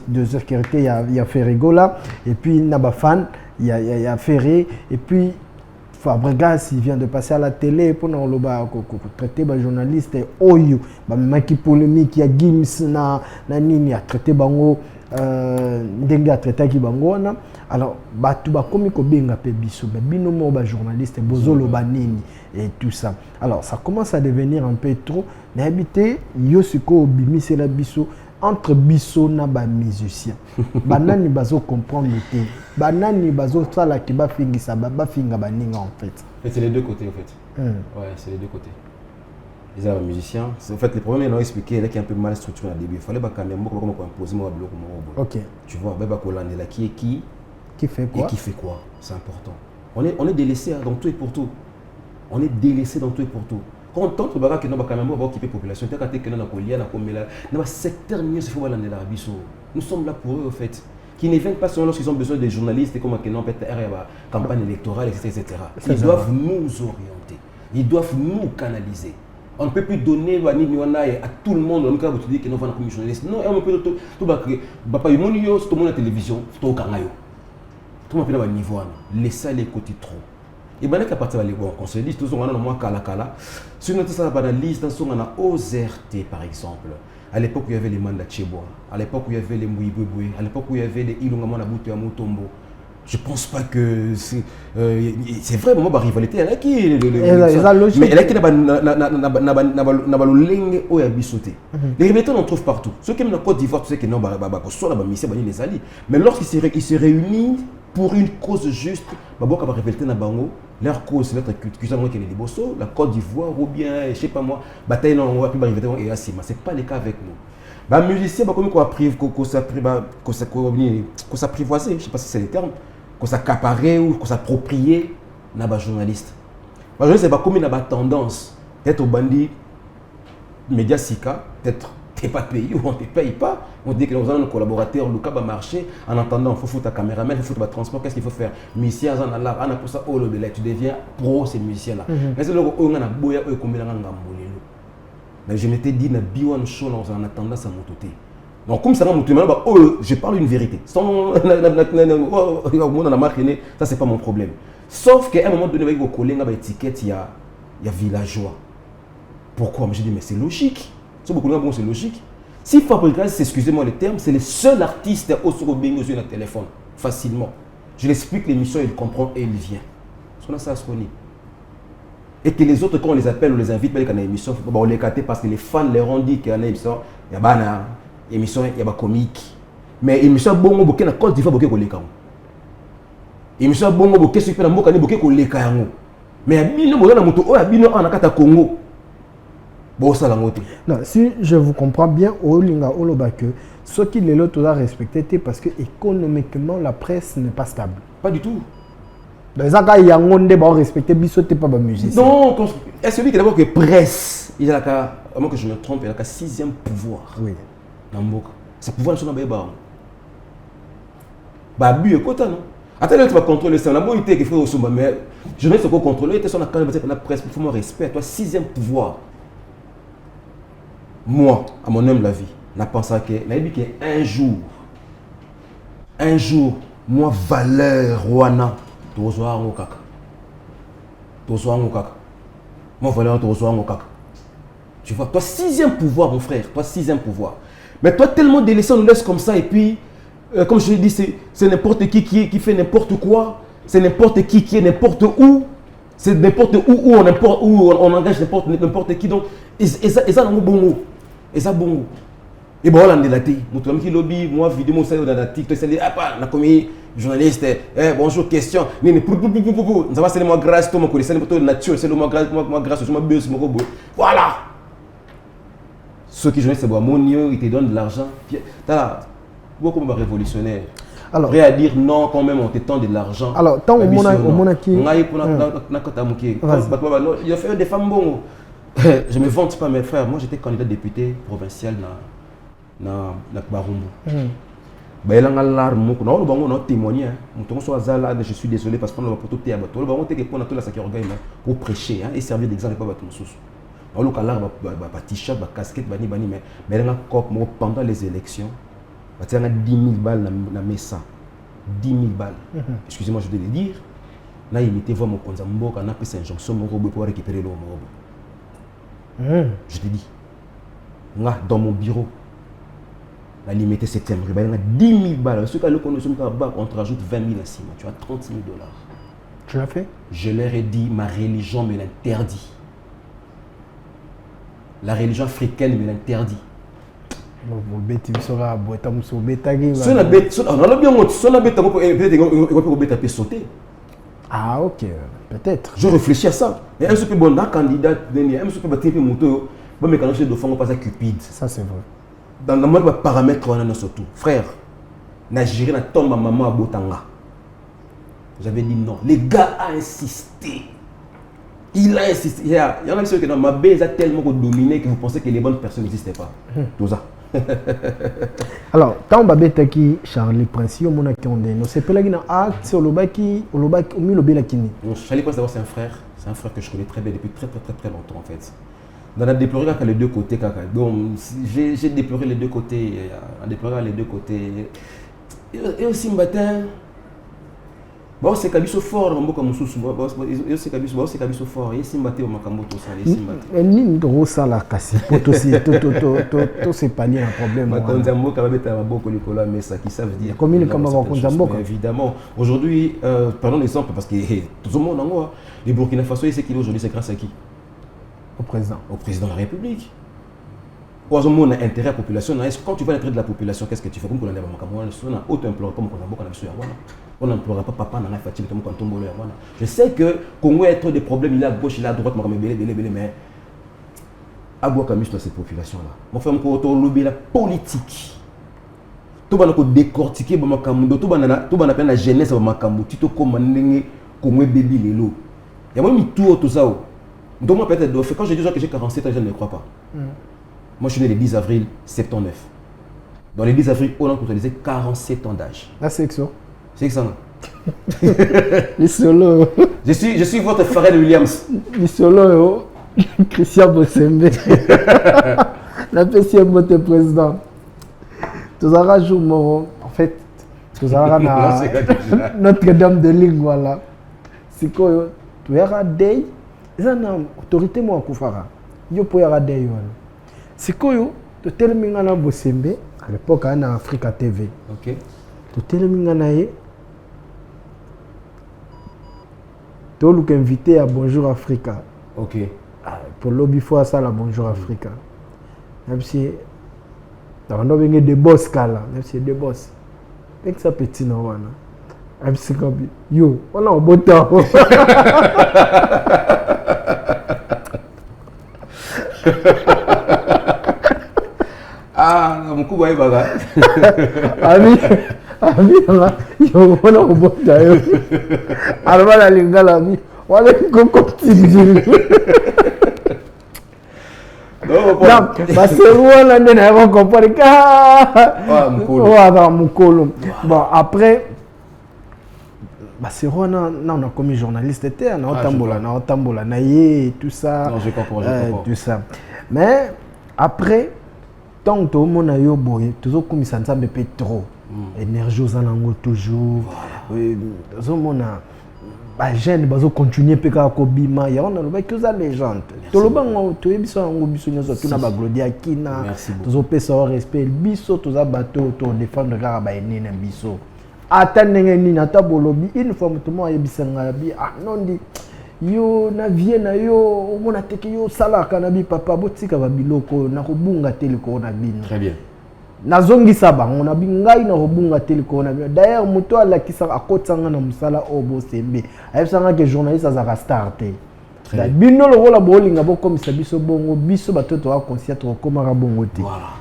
de sécurité, il y a Ferregola, et puis Nabafan, il y a Ferré, et puis Fabregas, il vient de passer à la télé pour nous traiter les journalistes Oyo, même qui polémique, il y a Gims, il a traité bango. Ndenga traité qui bangona alors batu ba komi ko benga pe biso mais bino mo ba journaliste bozolo banini et tout ça alors ça commence à devenir un peu trop n'habité yo siko bimi c'est la biso entre biso na ba musicien banani bazo comprendre le banani bazo sala ki ba fingisa ba finga baninga en fait c'est les deux côtés en fait ouais c'est les deux côtés. Les musiciens, en fait, les problèmes, ils ont expliqué, il est un peu mal structuré au début. Il fallait quand même imposer mon bloc. Ok. Tu vois, qui est qui fait quoi et qui fait quoi. C'est important. On est délaissé dans tout et pour tout. On est délaissé dans tout et pour tout. Quand on tente, on va quand même occuper la population. Dans le secteur, nous sommes là pour eux, en fait. Qui ne viennent pas seulement lorsqu'ils ont besoin des journalistes et comme campagne électorale, etc. Ils doivent nous orienter. Ils doivent nous canaliser. On ne peut plus donner à tout le monde. On ne peut pas dire que nous sommes comme journalistes. Non, on peut tout le monde à la télévision, tout le monde à niveau. Laissez les côtés trop. Et bien, à partir de là, on se dit, tout le monde a kala. Si nous avons une liste, on a OZRT par exemple. À l'époque où il y avait les mandats Tcheboa, à l'époque où il y avait les Mouibouiboué, à l'époque où il y avait les Ilungamana Bouté à Moutombo. Je ne pense pas que c'est vraiment ma rivalité. Elle a qui mais elle a qui les rivalités on en trouve partout. Ceux qui aiment la Côte d'Ivoire, tu sais que non, les alliés. Mais lorsqu'ils se réunissent pour une cause juste, leur cause, notre culture, la Côte d'Ivoire ou bien, je ne sais pas moi, bataille non, on va plus rivalité et ce n'est pas le cas avec nous. Les musiciens, comme qu'on s'apprivoisait, je ne sais pas si c'est le terme. Qu'on s'accaparait ou qu'on s'appropriait dans les journalistes. Les journalistes, c'est comme une tendance. Peut-être au bandit, média Sika, peut-être tu n'es pas payé ou on ne te paye pas. On dit que nous avons un collaborateur, le cas va marcher. En attendant, il faut foutre ta caméraman, il faut foutre ta transport. Qu'est-ce qu'il faut faire? Musicien, on a l'art, on a pour ça, tu deviens pro ces musiciens-là. Mais c'est là où on a boya, mais je m'étais dit, na biwan show, on a tendance à monter. Donc, comme ça, je parle une vérité. Ça, c'est pas mon problème. Sauf qu'à un moment donné, avec vos collègues, il y a étiquette, il y a villageois. Pourquoi? Je dis, mais c'est logique. C'est logique. Si Fabregas, excusez-moi le terme, c'est le seul artiste au Sorobingo sur le téléphone, facilement. Je l'explique l'émission, il comprend et il vient. On a ça à se connaître. Et que les autres, quand on les appelle, on les invite, on les émission, on les capte parce que les fans leur ont dit qu'il y a une émission, il y a une émission, il y a un comique. Mais l'émission bongo boké na Côte d'Ivoire boké koleka. Émission bongo boké sur na mboka ni boké koleka yango. Mais abino boza na moto o abino en akata Congo. Bon ça la moto. Non, si je vous comprends bien au linga oloba que ce qui les lots doit respecter parce que économiquement la presse n'est pas stable. Pas du tout. Dans les cas il y a un monde bon respecter biso t'es pas ba musicien. Non, est-ce celui qui d'abord que presse, il a la à moins que je me trompe, il a le 6e pouvoir. Oui. Dans mboka. C'est pouvoir sur na ba ba bu ekota non. Attends, tu vas contrôler ça. La bonne idée qu'il faut aussi, mais je ne sais pas contrôler. Tu es sur la presse, il faut mon respect. Toi, 6e pouvoir. Moi, à mon humble avis, je pense qu'un jour, moi, valeur, Rwanda, tu vas en kaka. Moi, valeur, tu vas en kaka. Tu vois, toi, 6e pouvoir, mon frère. Toi, 6e pouvoir. Mais toi, tellement délaissé, on nous laisse comme ça et puis. comme je l'ai dit, c'est n'importe qui fait n'importe quoi. C'est n'importe qui est n'importe où. C'est n'importe où on engage n'importe qui. Donc, et ça, bon. Et ça, bon. Et bon, on a la télé. Qui lobby, moi, vidéo, ça, on a la TikTok, ça dit, ah, pas, on a commis journaliste, bonjour, question. Ça va, c'est moi grâce, toi, mon collègue, c'est le nature, c'est moi grâce, c'est moi buzz, mon robot. Voilà. Ceux qui journalistes, c'est bon, mon ils te donnent de l'argent. T'as beaucoup de révolutionnaires. Alors, prêt à dire non quand même on te tend de l'argent. Alors, tant au monde qui... Il a fait des femmes bon. Je ne me vante pas mes frères. Moi j'étais candidat député provincial dans Barumbu. Je suis désolé parce qu'on a pour tout pour prêcher et servir d'exemple pour t-shirt, casquette, mais pendant les élections, il y a 10 000 balles dans la mesa. 10 000 balles. Excusez-moi, je dois le dire. Là, il était voir mon konzambo, on a fait cette injonction pour récupérer l'eau. Je te dis, dans mon bureau, la limite septembre, il y a 10 000 balles. Ce cas là, on te rajoute 20 000 à 6 mois. Tu as 30 000 $. Tu l'as fait? Je leur ai dit, ma religion me l'interdit. La religion africaine me l'interdit. Ah ok, peut-être. Je réfléchis à ça. Et un peu bon candidat, un peu battre un moto, bon mécanicien de fond, on passe à Cupid. Ça c'est vrai. Dans le mode paramètre on a surtout. Frère, Nigérien a tombé ma maman à Botanga. J'avais dit non. Les gars a insisté. Il a insisté. Il y en a qui dans ma baise a tellement dominé que vous pensez que les bonnes personnes n'existaient pas. Tout ça. Alors, quand on a qui Charlie Prince, on a qui on est, c'est pas là qui a acte sur le baki, au milieu de Kini. Charlie Prince d'abord c'est un frère que je connais très bien depuis très longtemps en fait. On a déploré les deux côtés donc j'ai déploré les deux côtés, et aussi matin. Bon, c'est Kabiso fort, c'est Kabiso fort, et si maté au Makambo tout ça, et si maté. Ni gros ça la casse, aussi, tout c'est pas lié un problème. Makonzambo kababeta maboko likola mais ça qui savent dire. Combien comme Makonzambo évidemment. Aujourd'hui, prenons l'exemple parce que tout le monde en voit. Les Burkina Faso, c'est qui aujourd'hui, c'est grâce à qui? Au président. Au président de la République. Aujourd'hui, on a intérêt à la population. Quand tu vois l'intérêt de la population, qu'est-ce que tu fais? Comme on a dit à Makambo, on a autre implore comme Makonzambo qu'on a besoin de. On n'implore pas papa dans la fatigue comme quand on tombe. Je sais que Congo a trop de problèmes, il est à gauche, il est à droite, mais à quoi Camus cette population-là? Mon frère, on lobby la politique. Tout le monde décortiquer Bamakambo, tout le monde appelle la jeunesse Bamakambo, tout le monde Congo bébé les lots. Il y a même tout ça. Donc moi peut-être, quand je dis que j'ai 47 ans, je ne crois pas. Moi je suis né le 10 avril 79. Dans le 10 avril, on a totalisé 47 ans d'âge. La section. C'est ça. Les solos. Je suis votre Pharrell Williams. Les solos, Christian Bossembe. La PCM, votre président. Tous les jours, en fait, tous les Notre-Dame de Ligue, voilà. C'est quoi? Tu verras des. Ils ont une autorité, moi, à Koufara. Ils ont un des. C'est quoi? Tu termines à Bossembe, à l'époque, en Africa TV. Ok. Tu termines à tu es invité à Bonjour Africa. Ok. Pour lobby fois ça la Bonjour Africa. Même si on a des boss là, même si des boss. Dès que ça petit non même si comme yo, on a un beau temps. Ah, mon coup va Ami, yo, on a un beau temps. Alors la lingala ami, on a continue. Non, parce que on a des on comprend que bon après c'est on a commis journaliste était on a tambola naïe tout ça. Non, je comprends. Tout ça. Mais après tant que mon ayo boy toujours comme ça me peut trop énergie aux anango toujours oui mon ba jeune bazo continuer peka ko bima ya on a le que ça légende to lo bango to yebiso ngo biso nyoso tuna ba Glodia Kina to pesa au respect biso to za bateau to défendre kaka ba enene biso ata ndenge nini ata bolobi une fois mutumo yebisanga bi ah non di yo na vie na yo omona teke yo salaka na bi papa botika ba biloko na kobunga teliko na bino très bien nazongisa bango na bingai na kobunga teliko na bino d'ailleurs muto alakisa akotsanga na musala obo sembe ayebisanga ke journaliste azaka starté da bino lokola bolinga bokomisa biso bongo biso batoto wa conscient to komaka bongo te voilà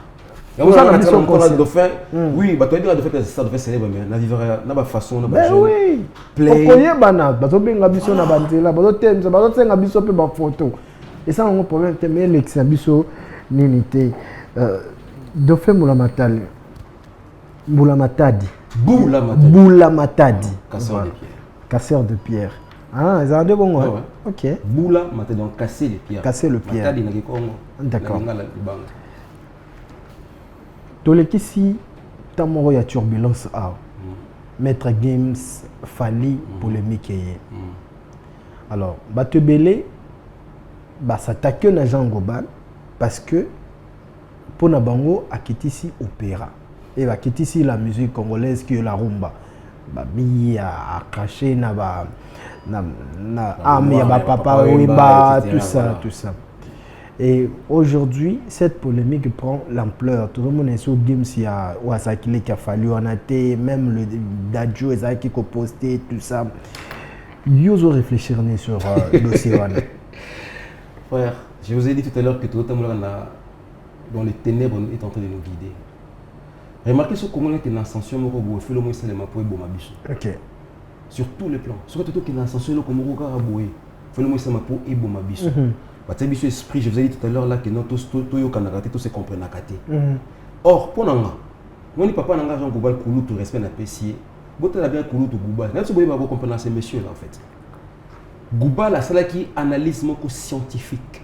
on a biso ko dauphin oui ba to dire dauphin ça dauphin célèbre mais na vivre na ba façon na ba oui okoye bana bato benga biso na banzela bato temza bato tenga biso pe ba photo et ça on problème te mais l'ex biso nini te dauphin Mbulamatadi casseur de pierre ah ils ont de bon ouais. OK Mbulamatadi donc casser les pierres casser le pierre Matadi na Congo d'accord tolekisi tamoro ya turbulence a maître Games Fally polémique alors bato belé ba s'attaquer na Jean Global parce que pour na bango akitisi opéra et akitisi la musique congolaise qui est la rumba ba bi a craché na ba na ya ba papa weba tout ça et aujourd'hui cette polémique prend l'ampleur tout le monde est sur Games ya Wasakile qui a fallu en até même le Dadjo Ezaki qui posté tout ça yozo réfléchir sur le dossier frère je vous ai dit tout à l'heure que tout le monde dans les ténèbres est en train de nous guider. Remarquez ce comment est une ascension moko bo fait le moins ça les mapo et bo mabiso. OK. Sur tous les plans. Surtout tout une ascension le comme roka boé. Fait le moins ça mapo et bo mabiso. Ba biso esprit, je vous ai dit tout à l'heure là que non tous to yo kanakate tout se comprendre nakate. Or pour nanga. Moi ni papa nanga Jean Global Koulou tout respect na pesier. Bote la bien Koulou tout Global. Là tu boye ba comprendre ces messieurs là en fait. Global la sala qui analyse moko scientifique.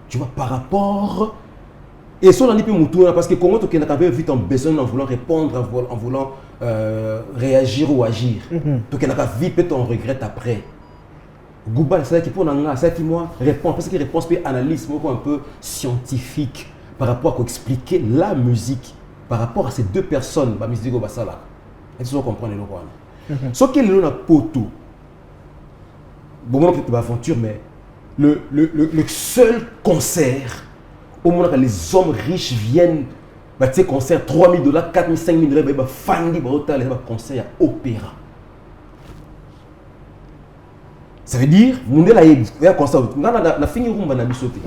Tu vois par rapport et ça, on a dit parce que Congo, tu as vite en besoin en voulant répondre, en voulant réagir ou agir. Tu as vite on regrette après. Global, c'est qui pour nous, c'est qui moi répond parce que réponse peut analyse un peu scientifique par rapport à expliquer la musique par rapport à ces deux personnes, la musique au Bassala. Est-ce que vous comprenez le quoi? Ce qui est le poto. Bon, moi peut-être aventure, mais le seul concert au moment que les hommes riches viennent, bah, tu sais, concert $3 000, $4 000, $5 000, bah, Fandi, bah, concert à opéra. Ça veut dire, on a concert, on a fini rumba na bisoté.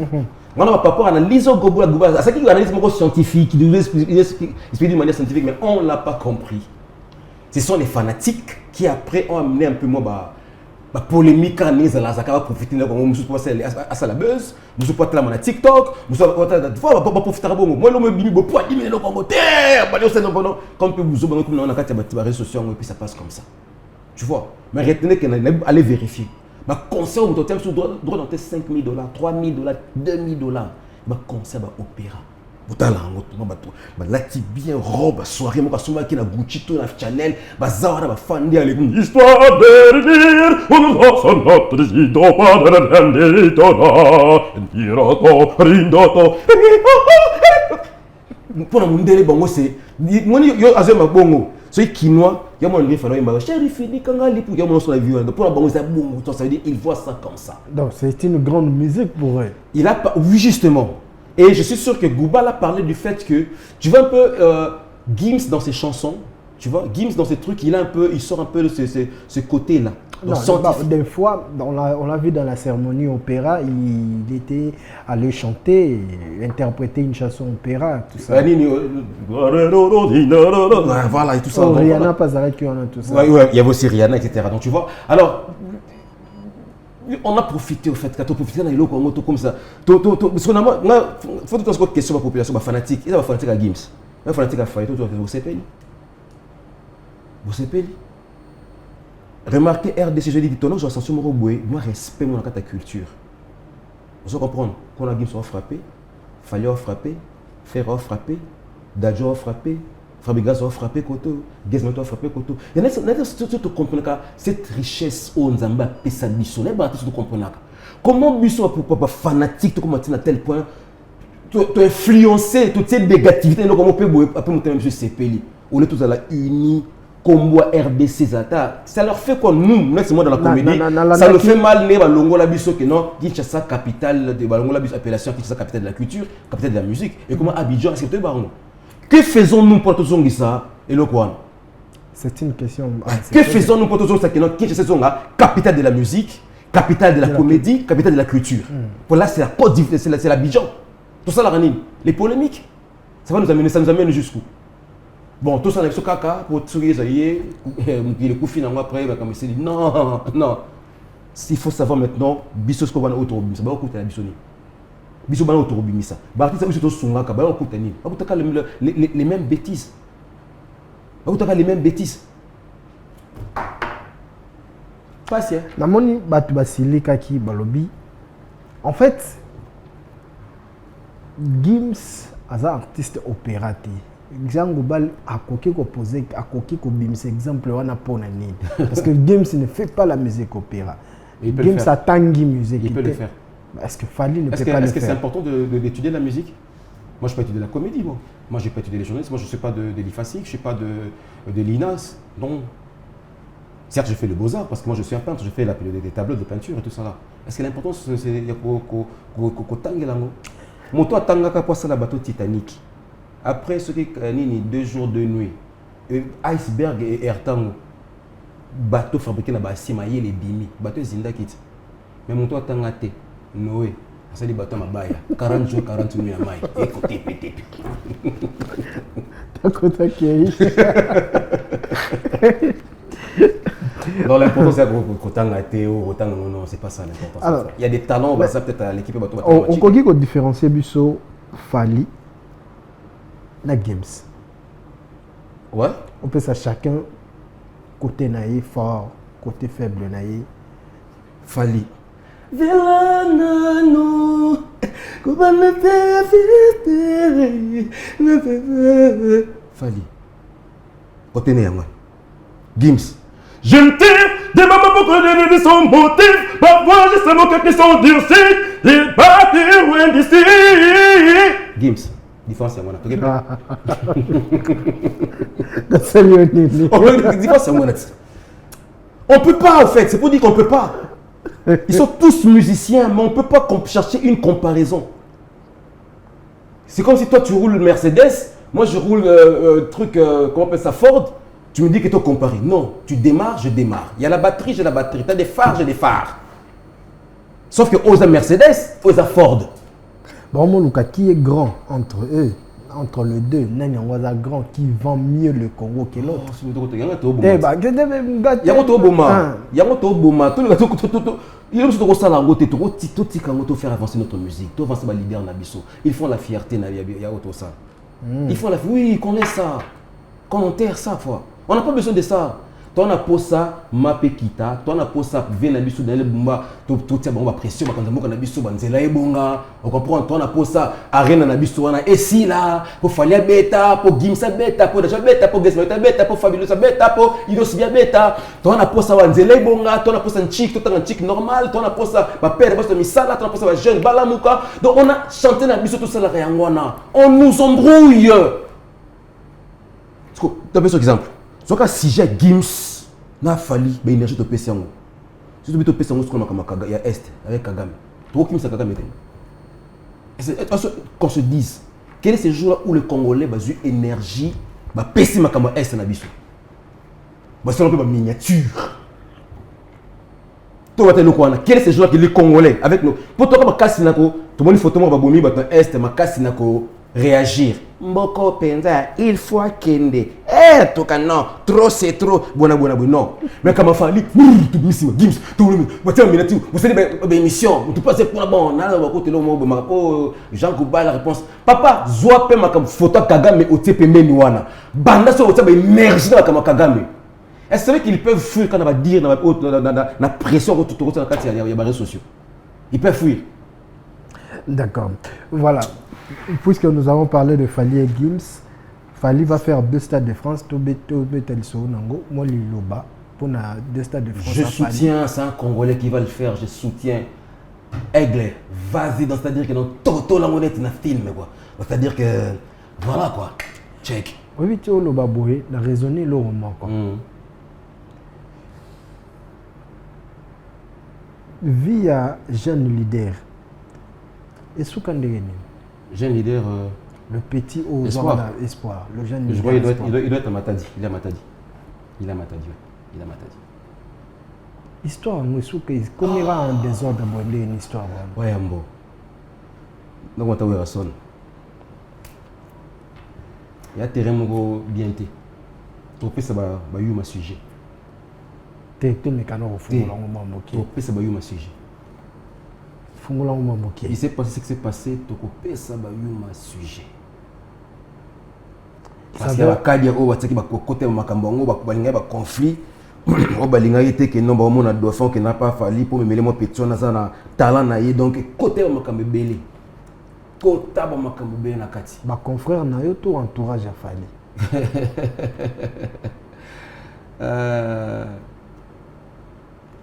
On a pas rapport à l'analyse goba, ça qui est analyse scientifique, qui nous explique d'une manière scientifique, mais on l'a pas compris. Ce sont les fanatiques qui après ont amené un peu moins la polémique à mise à la zakara profiter de comme nous pas à la buzz nous pas là mon TikTok nous pas profiter bon moi le bini bo poids 10 000 comme terre ba c'est non comme peut vous on a quatre réseaux sociaux et puis ça passe comme ça tu vois mais retenez que aller vérifier ma concert au total sur droit dans $5 000 $3 000 $2 000 ma concert ba opéra botala là tu bien robe soirée moi kasuma qui na Gucci to na Chanel bazara ba fandi ale histoire de dire on sa notte di dopo de dona irato rindoto pour mon délai bongo c'est moi yo azema bongo so kinois yo mon rifa no mba chéri fini kanga lipu yo mon so la vie pour bongo ça bongo ça veut dire il voit ça comme ça donc c'est une grande musique pour eux il a oui justement. Et je suis sûr que Global a parlé du fait que tu vois un peu Gims dans ses chansons, tu vois, Gims dans ses trucs, il sort un peu de ce côté-là. Non, des fois, on l'a vu dans la cérémonie opéra, il était allé chanter, interpréter une chanson opéra, tout ça. Voilà, et tout ça. Rihanna, pas arrêté qu'il y en a tout ça. Ouais, il y avait aussi Rihanna, etc. Donc tu vois, alors... On a profité au fait que tu profites dans les locaux comme ça. Parce qu'on a faut tout ce question de la population fanatique. Il y a fanatique à Gims. Il y a fanatique à Faye. Vous savez. Remarquez RDC, je dis ton nom, j'ai ascension mon roboué, moi respect mon ta culture. Vous comprenez quand la Gims a frappé, Fallait a frappé, Ferro a frappé, Dadjo a frappé, Fabregas a frappé Koto, Gizmo a frappé Koto. Il y en a qui comprennent cette richesse où Nzamba a payé sa mission. Les artistes comprennent. Comment Bissot a fanatique, comment à tel point, tu influencé toutes ces négativités, comment on peut monter même sur ces pays. On est tous à la unie. Combo RBC Zata, ça leur fait quoi nous, c'est moi dans la comédie, ça nous fait mal né Balongo la biso que non, Kinshasa capitale de Balongo la biso appellation Kinshasa capitale de la culture, capitale de la musique et comment Abidjan accepte Baron. Que faisons-nous pour tout ça et le quoi? C'est une question. Que faisons-nous pour tout ça que non Kinshasa capitale de la musique, capitale de la comédie, capitale de la culture. Voilà, c'est la Côte d'Ivoire, c'est l'Abidjan. Tout ça la ranime, les polémiques. Ça nous amène jusqu'où? Bon, tout ça, avec ce caca, pour tout ce qui est coup finalement après, comme il s'est dit, non. Il faut savoir maintenant, Bissot, ce qu'on va autour de ça, va écouter la Bissoni. Bissot, va autour de ça. Barti, ça, c'est tout son gars, va écouter les mêmes bêtises. Va écouter les mêmes bêtises. Pas si. Namoni, Batu Basili, Kaki, Balobi. En fait, Gims, un artiste opérateur. Django Bal a coqué qu'on posait, a coqué qu'on bim, c'est exemple on a pour nani. Parce que Gims ne fait pas la musique opéra. Gims a tangi musique. Il peut le faire. Est-ce que Fali ne peut pas le faire? Est-ce que c'est important d'étudier la musique? Moi, je peux étudier la comédie. Moi, je n'ai pas étudié les journalistes. Moi, je ne suis pas de l'IFASIC, je ne suis pas de l'INAS. Non. Certes, je fais le beaux-arts parce que moi, je suis un peintre. Je fais des tableaux de peinture et tout ça là. Est-ce que l'importance, c'est qu'on tangue là? Mon toit tangaka pour ça la bateau Titanic. Après ce qui est 2 jours, 2 nuits, iceberg et airtango, bateau fabriqué dans le les bimi, bateau zindakit. Mais mon toit tangate, Noé, c'est des bateaux mabaya, 40 jours, 40 nuits à maille. Écoutez, pété. T'as côté qui Non, l'important c'est que tangate ou non, c'est pas ça l'important. Il y a des talents, ça peut-être à l'équipe bateau. On connaît qu'on différencie Bissot, Fali. La Games. Ouais. On peut ça chacun côté naïf fort, côté faible naïf. Fali. Fali. Côté naïf. Gims. Je me tire des mamans pour connaître de son motif. Parfois, je sais mon cœur qui sont durcis. Il partit loin d'ici. Gims. Différence, c'est moi. On peut pas, en fait. C'est pour dire qu'on peut pas. Ils sont tous musiciens, mais on peut pas chercher une comparaison. C'est comme si toi, tu roules Mercedes. Moi, je roule comment on appelle ça, Ford. Tu me dis que tu compares. Non, tu démarres, je démarre. Il y a la batterie, j'ai la batterie. Tu as des phares, j'ai des phares. Sauf que aux Mercedes, aux Ford. Bon, qui est grand entre eux, entre les deux, Nanyangwaza grand qui vend mieux le Congo que l'autre. Il y a un autre faire avancer notre musique. Ils font la fierté. Ils font la fierté. Oui, ils connaissent ça. Qu'on enterre ça. On n'a pas besoin de ça. Toi, on a posé ça, ma pekita. Toi, on a posé ça, Venabisu, dans le bomba, tout ça, on va pression, on a bisu, banzela et bonga. On comprend, toi, on a posé ça, arène, on a bisu, on a essi là, pour Falia bêta, pour Gimsa bêta, pour Daja bêta, pour Gesmeta bêta, pour Fabilosa bêta, pour Idosibia bêta. Toi, on a posé ça, banzela et bonga, toi, on a posé un chic, toi, un chic normal, toi, on a posé ça, ma père, on a mis ça là, toi, on a posé ça, jeune, balamuka. Donc, on a chanté la bisu, tout ça, la réangwana. On nous embrouille. Tu as un exemple. Donc, si j'ai Gims, n'a fallu l'énergie de PC. Si tu veux PC, il y a Est avec Kagame. Tu vois qui c'est Kagame. Qu'on se dise, quel est ce jour où le Congolais a eu énergie, va PC ma Kama Est na biso. C'est un peu ma miniature. Quel est ce jour que les Congolais avec nous. Pour toi, tout le monde photo ma babomi ba Est ma kasinako réagir. Mboko penza, il faut kende. Tout cas non, trop c'est trop. Non. Mais comme Fali, tout missime, Gims, tout le monde. Vous savez, émission, tu passes pour la bonne. Jean Gouba la réponse. Papa, zoa pe ma photo Kagame au TP Menuana. Banda sur le énergie dans la Kagame. Est-ce qu'ils peuvent fuir quand on va dire dans la pression que tout le monde a les réseaux sociaux? Ils peuvent fuir. D'accord. Voilà. Puisque nous avons parlé de Fali et Gims, Fali va faire 2 stades de France, Tobeto Beteliso Nango, moi Liloba, pour 2 stades de France. Je soutiens, c'est un Congolais qui va le faire, je soutiens. Aigle, vas-y, donc c'est-à-dire que dans Toto la monnaie est un film, quoi. C'est-à-dire que, voilà quoi, check. Oui, tu as le baboué, la raisonner le roman, quoi. Via jeune leader, et sous quand Jeune leader. Le petit au espoir. Le jeune leader. Je crois qu'il doit être à Matadi. Il est à Matadi. Histoire, nous sommes comme il va en désordre, une histoire. Ouais, Ambo. Donc, on t'a sonne. Il y a terrain bien été. Topé ça va eu ma sujet. T'es mécano au fond, Topé ça va eu ma sujet. Il s'est passé ce qui s'est passé, Topé ça va eu ma sujet. Parce qu'il y a des cas qui sont côté de ma conflit. Obalinga était que non ba mon dauphin qui n'a pas fallu pour me mêler mon petit na za talent na ye donc côté de makambe belé kota ba makambe belé na kati ba confrère na yo to entourage a fallu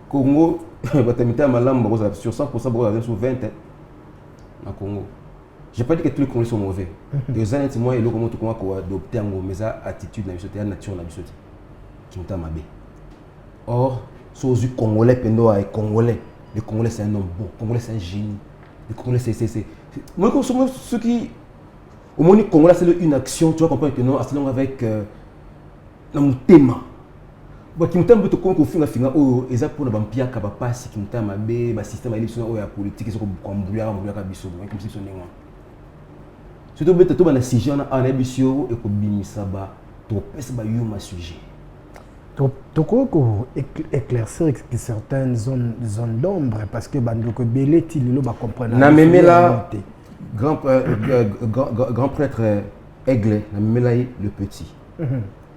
Congo batamita malam ba sur 100% ba sur 20 na Congo. J'ai pas dit que tous les Congolais sont mauvais. Des années moi et le comment tout comment ko adopter ngo mais ça attitude na bisoté nature na bisoté qui m'ta mabé. Or, sur les Congolais, les Congolais c'est un homme bon, les Congolais c'est un génie. Les Congolais c'est. Moi, ceux qui. Au moins, les Congolais c'est une action, tu vas comprendre que non, c'est avec. Mon thème. Bon, qui me t'a dit que comme on fait oh, ils ont pour la pia capapa, si qui me t'a mabé, bah système élection ou la politique, ils sont comme brouillard, kabiso, comme si c'est néant. Surtout, peut-être que dans si j'en ai un émission et que bimisa ba, to pèse ba yuma sujet. Tu peux éclaircir certaines zones d'ombre parce que le belé il va comprendre. Namemela grand prêtre Aigle, Namemela le petit.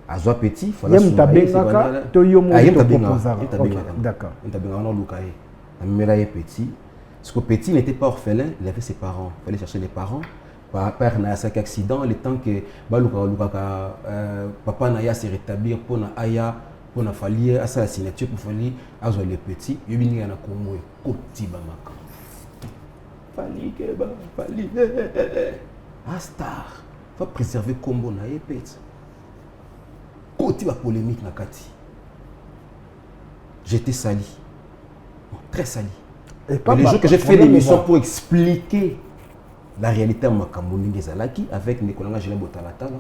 Azwa petit, fallait d'accord. Namemela petit. Parce que petit n'était pas orphelin, il avait ses parents. Il fallait chercher les parents. Père n'a pas accident, le temps que papa n'a s'est rétablir pour na aya pour na fali à sa signature pour fali azo les petits il y a na Congo koti ba maka fali ke ba fali star faut préserver Congo na epet koti ba polémique na kati j'étais sali très sali et les jours que j'ai fait l'émission pour expliquer la réalité de Makambouni Gezalaki avec Nicolas Gélé Botalatala,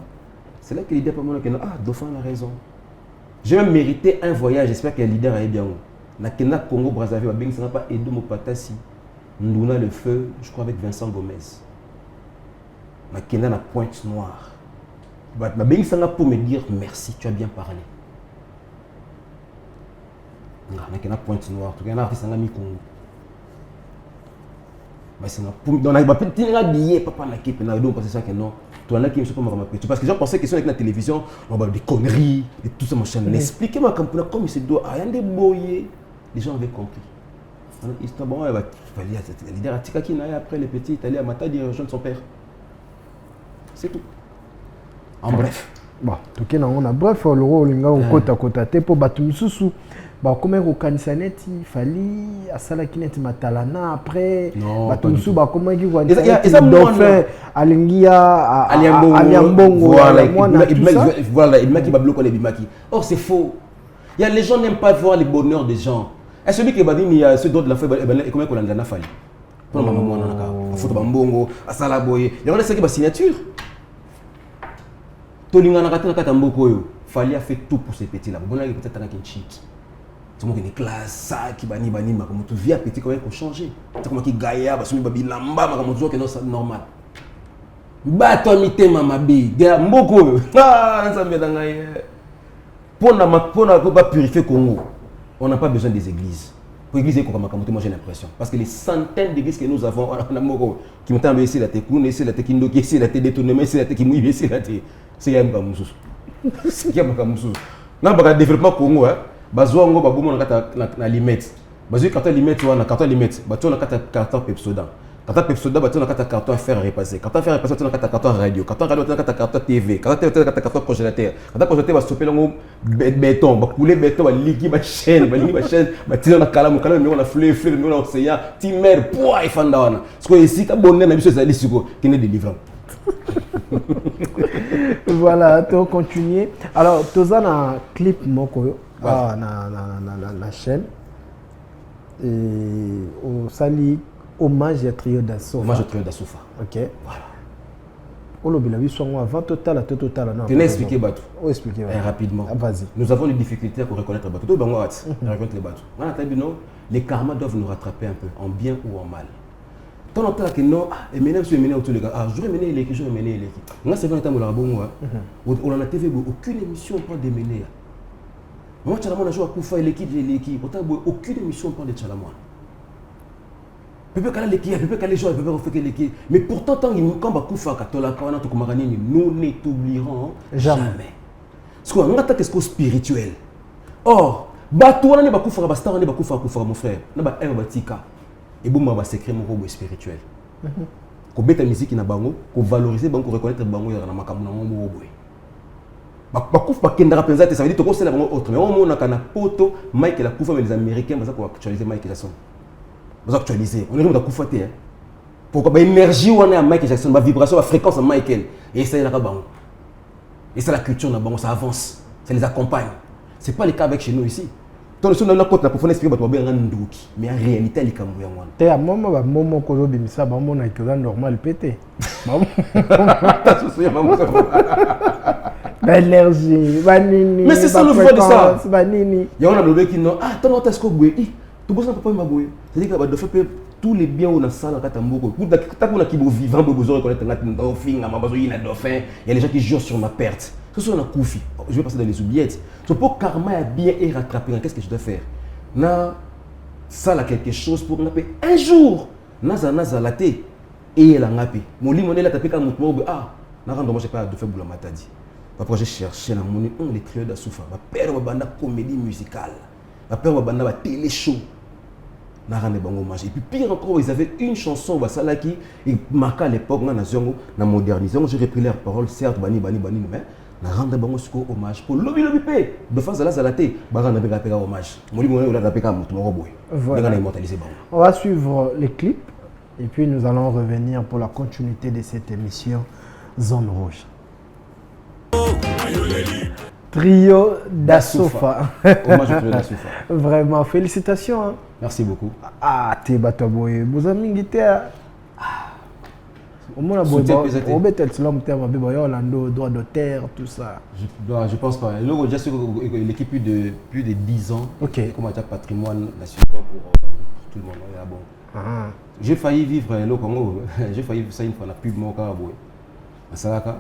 c'est là que l'idée pour moi que Dauphin a raison. J'ai même mérité un voyage, j'espère que le leader aille bien. Na Kenya Congo Brazzaville, bien ça n'a pas aidé mon patasi. Nous avons le feu, je crois avec Vincent Gomez. Na Kenya na Pointe Noire. Ma bien ça pour me dire merci, tu as bien parlé. Na Kenya Pointe Noire, tu as artiste mi Congo. Dans la petite billet, papa n'a qu'à peine donc c'est ça que non. Tu en as qui me sont pas parce que les gens pensaient que sur la télévision, on va des conneries et tout ça machin. Expliquez-moi comme il se doit rien de boyer. Les gens avaient compris. Histoire bon, il va falloir le leader à Tika qui n'a après les petits Italiens à Matadi rejoindre son père. C'est tout. En bref. Bon, tout cas on a bref le rôle on côte à côté pour battre sous. Bah comment au Kanisaneti il fallait à Salakineti Matalana après Batumsu bah comment il voit Dauphin Alingia Aliambongo voilà il m'a qui va bloquer les bimaki. Oh c'est faux. Il y a les gens n'aiment pas voir les bonheurs des gens. Et celui qui va dire il y a ceux d'autres la fait comment qu'on l'a fallait. Pour maman moi naka photo bambongo asala boye. Il y a ceux qui va signature. Tolinga na katana katamboko yo. Fallait faire tout pour ces petits là. Bon là peut-être avec une cheat. Tout le monde qui est classe, ça, qui bani, comme tu viens petit, comment il faut changer. C'est comme qui gaïa, parce que babi lamba, comme tu vois que non, c'est normal. Bato mité mamabi, gars, mboko. Ah, ça me dangaye. Pour ne pas purifier Congo, on n'a pas besoin des églises. Pour l'église, moi j'ai l'impression. Parce que les centaines d'églises que nous avons, on a moko, qui m'ont ici la tekoun, ici la tekindo, ici la te détournement, ici la tekimouille, ici la te. C'est Yamka Moussous. C'est Yamka Moussous. Non, pas le développement Congo, hein. Bazouango babomo na limite. Bazou carton limite ou na carton limite. Batou na carton Pepsodan. Quand tu as Pepsoda, tu as un carton à faire repasser. Quand tu as fait repasser, tu as un carton radio. Quand tu as radio, tu as un carton TV. Quand tu as un carton congélateur. Quand tu as congélateur, tu vas stopper le béton. Tu vas couler le béton, tu vas liquer la chaîne. Tu vas tirer la calame, tu vas fleur, tu vas l'océan. Tu meurs, pouah, il faut en avoir. Parce que ici, tu as bonheur, tu as des choses qui ne délivrent. Voilà, tu continuer. Alors, tu as un clip moko na chaîne. Et au sali hommage à Trio d'Assofa. Hommage à Trio d'Assofa. Ok. Voilà. On l'a vu avant total. Tu n'as expliqué Batou. On expliquer rapidement. Vas-y. Nous avons des difficultés à reconnaître Batou. Reconnaître les Batou. Les karmas doivent nous rattraper un peu, en bien ou en mal. Tant on que non, et maintenant je suis mené autour des gars. Ah, j'aurais mené l'équipe, j'aurais mené l'équipe. Moi, c'est vrai que on a la TV, aucune émission ne parle de mener. Moi, Tchalamon a joué à Koufa et l'équipe. Pourtant, aucune émission ne parle de Tchalamon. Peut-être qu'elle a l'équipe, peut-être qu'elle est jouée, peut-être qu'elle l'équipe. Mais pourtant, quand on a Koufa, nous ne t'oublierons jamais. Parce qu'on a un esprit spirituel. Or, Batou, on a un Koufa, on a un Koufa, mon frère. On a un Batika. Et bon, on a un secret spirituel. Qu'on bête la musique na bango, qu'on valoriser bango, qu'on reconnaître bango ya na makamuna mo boy. Bakufa kendra penza te ça veut dire que c'est la bango autre mais on a kana poto Mike la kufa mais les américains baza ko actualiser Mike Jackson. Baza actualiser. On est comme kufa te hein. Pourquoi ba énergie on a Mike Jackson, ba vibration, ba fréquence à Michael et ça la bango. Et c'est la culture na bango, ça avance, ça les accompagne. C'est pas le cas avec chez nous ici. Ton son na côte na pour expliquer ba bien ndoki mais en réalité les kambu ya mwana. Te a momo ko lobimisa ba mona que normal pété. Maman. L'énergie, banini. Mais c'est ça le fond de ça. Banini. Il y a un autre qui non. Ah, t'as noté ce que vous voyez. Tu bosses un peu ma bouée. C'est-à-dire que de fait tous les biens où on a ça dans Katamboko. T'as qu'on a qui vont vivre, besoin de reconnaître un dauphin, un besoin d'un dauphin. Il y a des gens qui jurent sur ma perte. Ce sont un koufi. Je vais passer dans les oubliettes. Ce pour karma a bien et rattrapé. Qu'est-ce que je dois faire? Na ça là quelque chose pour napper un jour. Naza la thé et la nappe. Mon lit monnaie la tapé comme mon ah. Na rendre moi j'ai pas de faire boula matadi. Après j'ai cherché dans mon les Trio d'Assofa. Ma père wa banda comédie musicale. Ma père wa banda télé show. Na rendre bon hommage. Et puis pire encore ils avaient une chanson wa sala qui marqua à l'époque na zongo na modernisé. J'ai repris leurs paroles certes bani mais na rendre bon hommage pour lobi pe de face à la zalaté ba rendre be hommage. Mon lit monnaie la pe comme mon boy. Voilà. On va suivre les clips et puis nous allons revenir pour la continuité de cette émission Zone Rouge. Trio d'Assofa. Hommage au Trio d'Assofa. Vraiment, félicitations. Hein. Merci beaucoup. Ah, t'es bataboye. Vous avez mis au moins, on met l'homme terme, droit d'auteur, tout ça. Je pense pas. L'équipe plus de 10 ans. Ok. Comment dire patrimoine national pour tout le monde. Bon. J'ai failli vivre le Congo. J'ai failli vivre ça une fois la pub mon cas. À Salaka.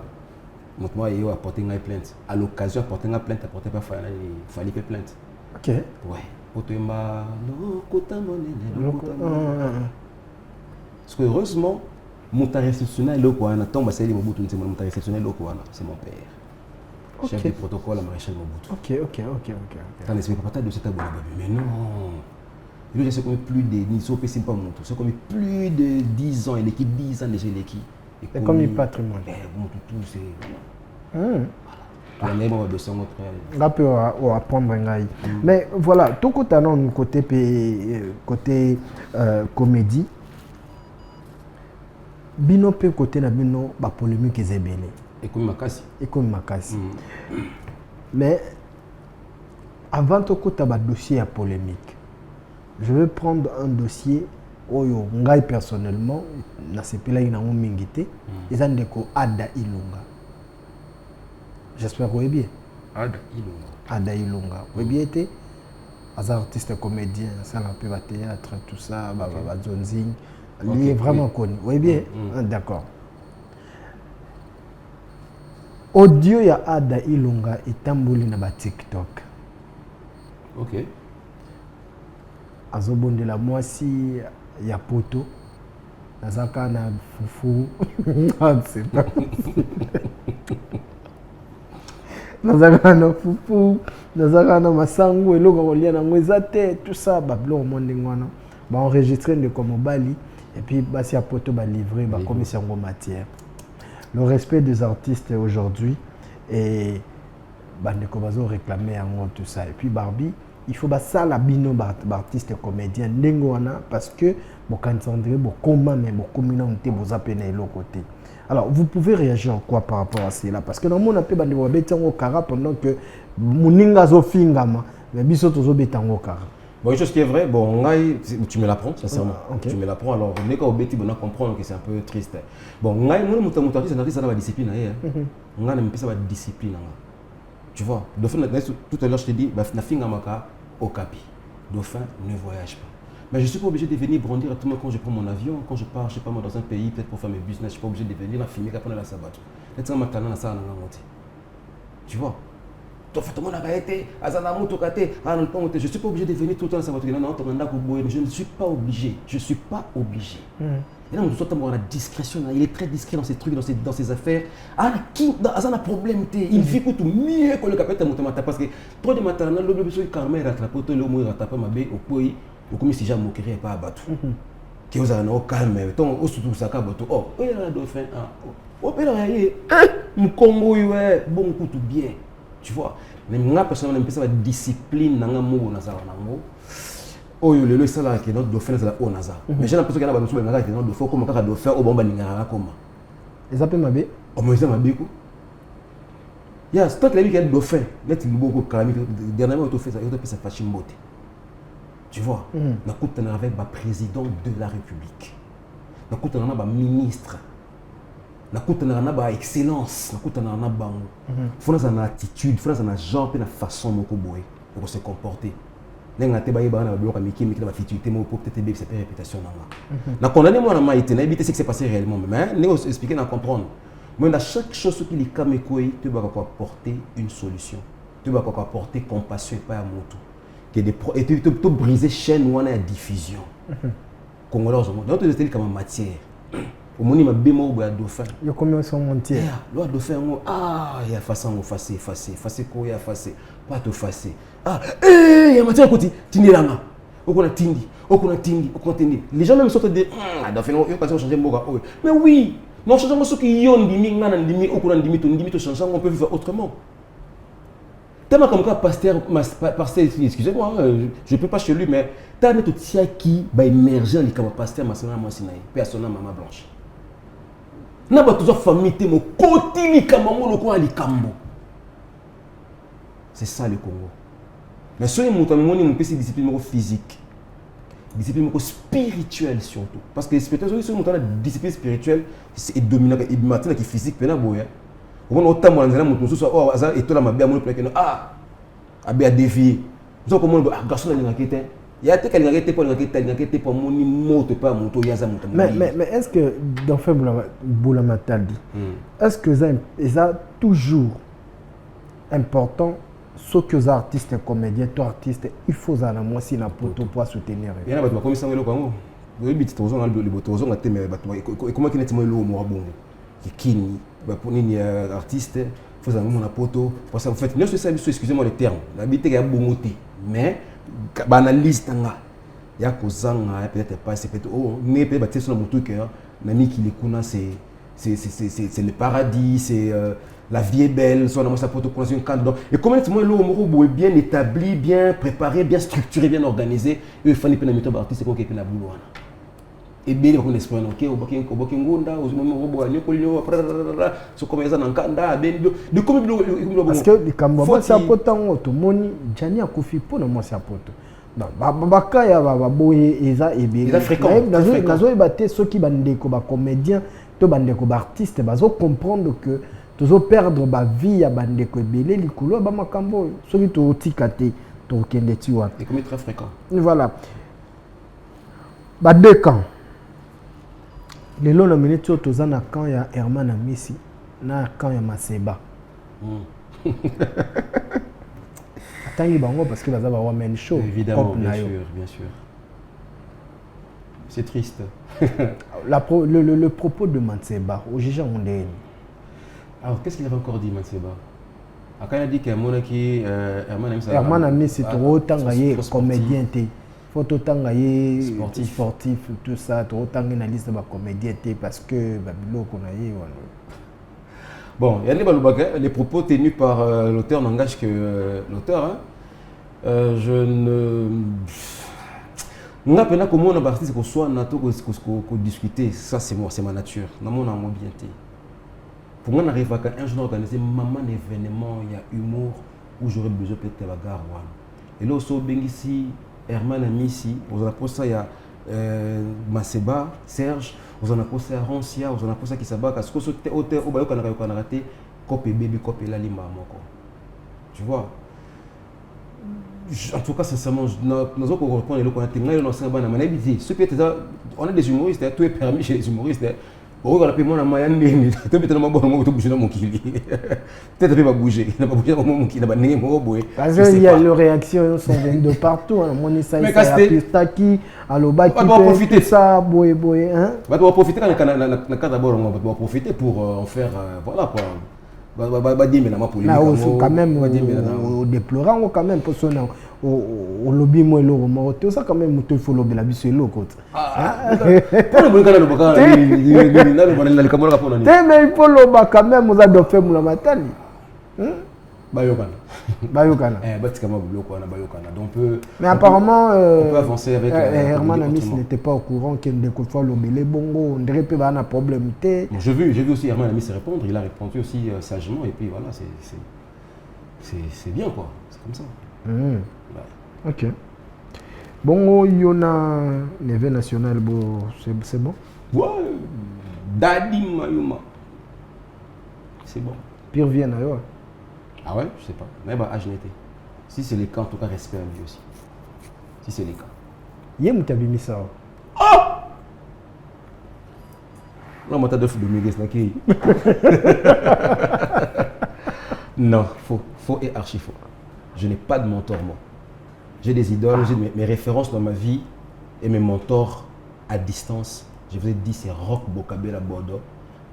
Moi, il a apporté une plainte. À l'occasion, apporter une plainte, apporter pas il fallait faire plainte. Ok. Ouais. Parce que heureusement, mon réceptionnel c'est mon père. Chef du protocole à Maréchal Mobutu. Ok. T'en expliques pas de cette abonnement. Mais non. Il c'est comme plus de 10 ans, l'équipe 10 ans déjà l'équipe. C'est comme une patrimoine. Mais voilà, tout côté comédie, bino pe côté na bino ba polémique ezebele. Et comme Makasi. Mais avant de côté ba dossier à polémique, je vais prendre un dossier oyo ngai personnellement na sepela ina mingité eza ndeko Ada Ilunga. J'espère que vous bien. Ada Ilunga. Vous bien été as artiste comédien, ça un peu théâtre, tout ça, zonzing. Il est vraiment connu. Oui bien. D'accord. Audio ya Ada Ilunga etamboli na ba TikTok. OK. Azobondela mwasi ya poto. Nazaka na fufu. C'est pas. Nazaka na fufu, nazaka na masango eloko kolia na ngweza te tout ça bablo monde ngwana ba enregistrer de comme Bali Et puis, si à poto va livrer, va comme c'est en matière. Le respect des artistes aujourd'hui et bandeko bazo réclamer en tout ça. Et puis Barbie, il faut ça la bino artiste comédien ndengwana parce que bon quand bon comment mais bon communauté vous appelez l'autre côté. Alors vous pouvez réagir en quoi par rapport à cela parce que dans mon appel bandeko betango kara pendant que muninga zo fingama mais biso tozo betango kara. Bon, une chose qui est vraie, bon, tu me l'apprends, sincèrement. Okay. Tu me l'apprends, alors, on est quand on comprendre que c'est un peu triste. Bon, moi, c'est une discipline. On a une discipline. Tu vois, Dauphin, tout à l'heure, je te dis, au capi. Dauphin ne voyage pas. Mais je ne suis pas obligé de venir brandir à tout le monde quand je prends mon avion, quand je pars, je sais pas moi, dans un pays, peut-être pour faire mes business, je ne suis pas obligé de venir filmer après la sabbat. Tu vois. Je ne suis pas obligé de venir tout le temps à sa voiture. Je ne suis pas obligé. Je ne suis pas obligé. Et là, on a la discrétion. Il est très discret dans ses trucs, dans ses affaires. Ah, qui a un problème? Il vit tout mieux que le capitaine Moutamata. Parce que trop de matin, le carmel rattrape, le mot rattrape ma baie au pays, au commis si jamais moquerie pas abattu. Qui vous a un calme, ton surtout ça kaboto. Oh, il y a un dauphin. Oh, le Congo, bon coup tout bien. Tu vois, mais moi personnellement, je suis discipline dans le mot oh, le salaire qui est notre dauphin, c'est la haut Nazar. Mais j'ai l'impression qu'il y a des gens qui ont dauphin comme un dauphin au bon baningara comme. Ils appellent ma bé. Oh, mais ils appellent ma bé. Il y a tant que la vie qui est dauphin, là tu le beaucoup calamité. Dernièrement, il fait ça fachimbote. Tu vois, on a coupé avec le président de la République. On a coupé avec le ministre. Na kutana na ba excellence na kutana na bango faut na attitude faut na genre pe na façon moko boye pour se comporter nenga te ba yeba na ba miki na ba futilité mo peut-être be c'est réputation na condamner moi na maïté na éviter ce qui s'est passé réellement mais ne expliquer na comprendre mais dans chaque chose qui li kamekoi tu dois apporter une solution tu dois apporter compassion et pas à moto que des et tu briser chaîne ou na diffusion congolais donc tu es comme matière au moni ma bémo ou dauphin yo combien sont montés le dauphin il y a façon effacer quoi il y a effacer pas te effacer il y a matière côté tindilanga okona tindi les gens même sortent de dauphin yo pas changer mboka mais oui non changeons ce qui yon dimi ngana dimi okona dimi to changer on peut vivre autrement tellement comme quoi pasteur excusez-moi je peux pas chez lui mais t'as net tia qui va émerger les comme pasteur masana masinaï personne maman blanche na ba toujours famille te mo koti likambo loko likambo c'est ça le Congo mais soyez montamoni mon PC discipline physique discipline spirituelle surtout parce que spirituel c'est la discipline spirituelle c'est dominant et matin qui physique pena boya on autant moi nzela mutu so oh aza etola mabe amono plake no abe a dévier donc comment garçon na ngakete il y a des gens qui pour moni moto pas moto yaza moto mais est-ce que dans fait Boulamatadi est-ce que ça toujours important ce que les artistes comédiens toi artiste il faut ça na moi si na poto pour soutenir il y a ba comme ça le Congo le bit tozo na le botozo na te mais comment qui net mo lo mo bongo kini ba pour ni artiste faut ça mon poto parce que en fait non c'est ça excusez-moi le terme la bite ya bongoté mais banalise tanga ya kozanga peut-être pas c'est peut-être mais peut-être bâtir sur mon truc nami qui les kuna c'est le paradis c'est la vie est belle soit dans sa poto connaître un cadre et comment moi le moro est bien établi bien préparé bien structuré bien organisé et fani pe na mito artiste ko ke pe na boulot et bien on espère OK au bokingonda aux moments robo ani ko lino so comme ça nan kanda ben de comme parce que les Cambodgiens ça potango to moni jani akufi po na moi ça poto baka ya boye eza ebele nazo ebate soki bandeko ba comédien to bandeko ba artiste bazo comprendre que tozo perdre ba vie ya bandeko ebele likolo ba makambo soki to tikate to kende ti wa et comme très fréquent voilà ba deux camps les longs nominés toza na camp ya Herman Messi na camp ya Maseba tangi bango parce que baza ba women show évidemment bien sûr c'est triste le propos de Matseba au juge Ondeni alors qu'est-ce qu'il avait encore dit Matseba quand il a dit que Monaki Herman Messi trop tanga ye comédien té faut autant gagner Sportif, tout ça, autant une liste de comédien parce que Babylone qu'on a eu. Bon, il y a les propos tenus par l'auteur n'engagent que l'auteur. Hein. Je ne. On a peine comment on a parti qu'on soit nato qu'on discuter. Ça c'est moi, c'est ma nature. Dans mon amour bien. Pour moi, on arrive à un jour organiser maman événement, il y a humour où j'aurais besoin peut-être de la gare. Et là, au Bengisi, Herman Amissi, on a pour ça il y a Maseba, Serge, on a pour ça Rancia, on a pour ça qui s'abat, parce que c'est au terre au bayo qu'on a raté, copé bébé, copé la lima moko. Tu vois. En tout cas, sincèrement, nous avons compris le qu'on a témoigné dans ce banane. On a des humoristes, tout est permis chez les humoristes. On a payé mon amaya nini. Tu peux tellement bon moi tu bouger dans mon kili. Peut-être pas bouger, il n'a pas bougé dans mon kili, n'a pas né mon boy. Parce qu'il y a les réactions sont de partout. Mon isa isa pistaki, aloba qui peut profiter ça boy hein. Va profiter quand na cadre d'abord on va profiter pour en faire voilà quoi. Va dire mais la polémique. Quand même au déplorant quand même pour son au lobby moi le roman tout ça quand même il faut lobby la biso lo côté pour le bonga le boka le kamera pour nani mais il faut lobby quand même on a de faire la matani bayokana batika mabuloko na bayokana donc mais apparemment on peut avancer avec Herman Amis n'était pas au courant qu'il ne fois lobby les bongo on dirait pas un problème té j'ai vu aussi Herman Amis répondre, il a répondu aussi sagement et puis voilà c'est bien quoi, c'est comme ça. Ouais. Ok. Bon, il y en a l'événement national, c'est bon. Ouais, Dadi Mayuma. C'est bon. Pire vient ailleurs. Ah ouais, je sais pas. Mais bah, AGNT. Si c'est les cas, en tout cas, respect à lui aussi. Si c'est les cas. Yé Moutabi ça. Oh! Non, moi, t'as deux fous de Miguel Snaki. Non, faux et archi faux. Je n'ai pas de mentor, moi. J'ai des idoles, j'ai mes références dans ma vie et mes mentors à distance. Je vous ai dit, c'est Rock Bokabela Bordeaux,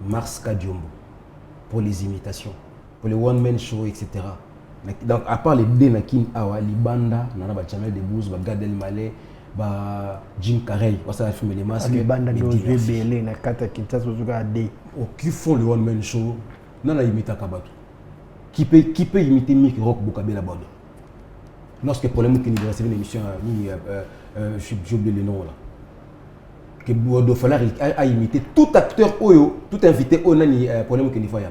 Mars Kadiombo, pour les imitations, pour les one-man shows, etc. Donc, à part les Denakin Awa, Libanda, Nana Jamel Debbouze, Gad Elmaleh, Jim Carrey, ça a filmé les masques. Libanda Dozebele, Nakata Kinshasa, qui font le one-man show, Nana imita Kabatou. Qui peut imiter mieux que Rock Bokabela Bordeaux? Lorsque problème qui nous recevait une émission, j'ai oublié le nom là. Que Bordeaux Falar a imité tout acteur Oyo, tout invité au nani problème qui nous fait.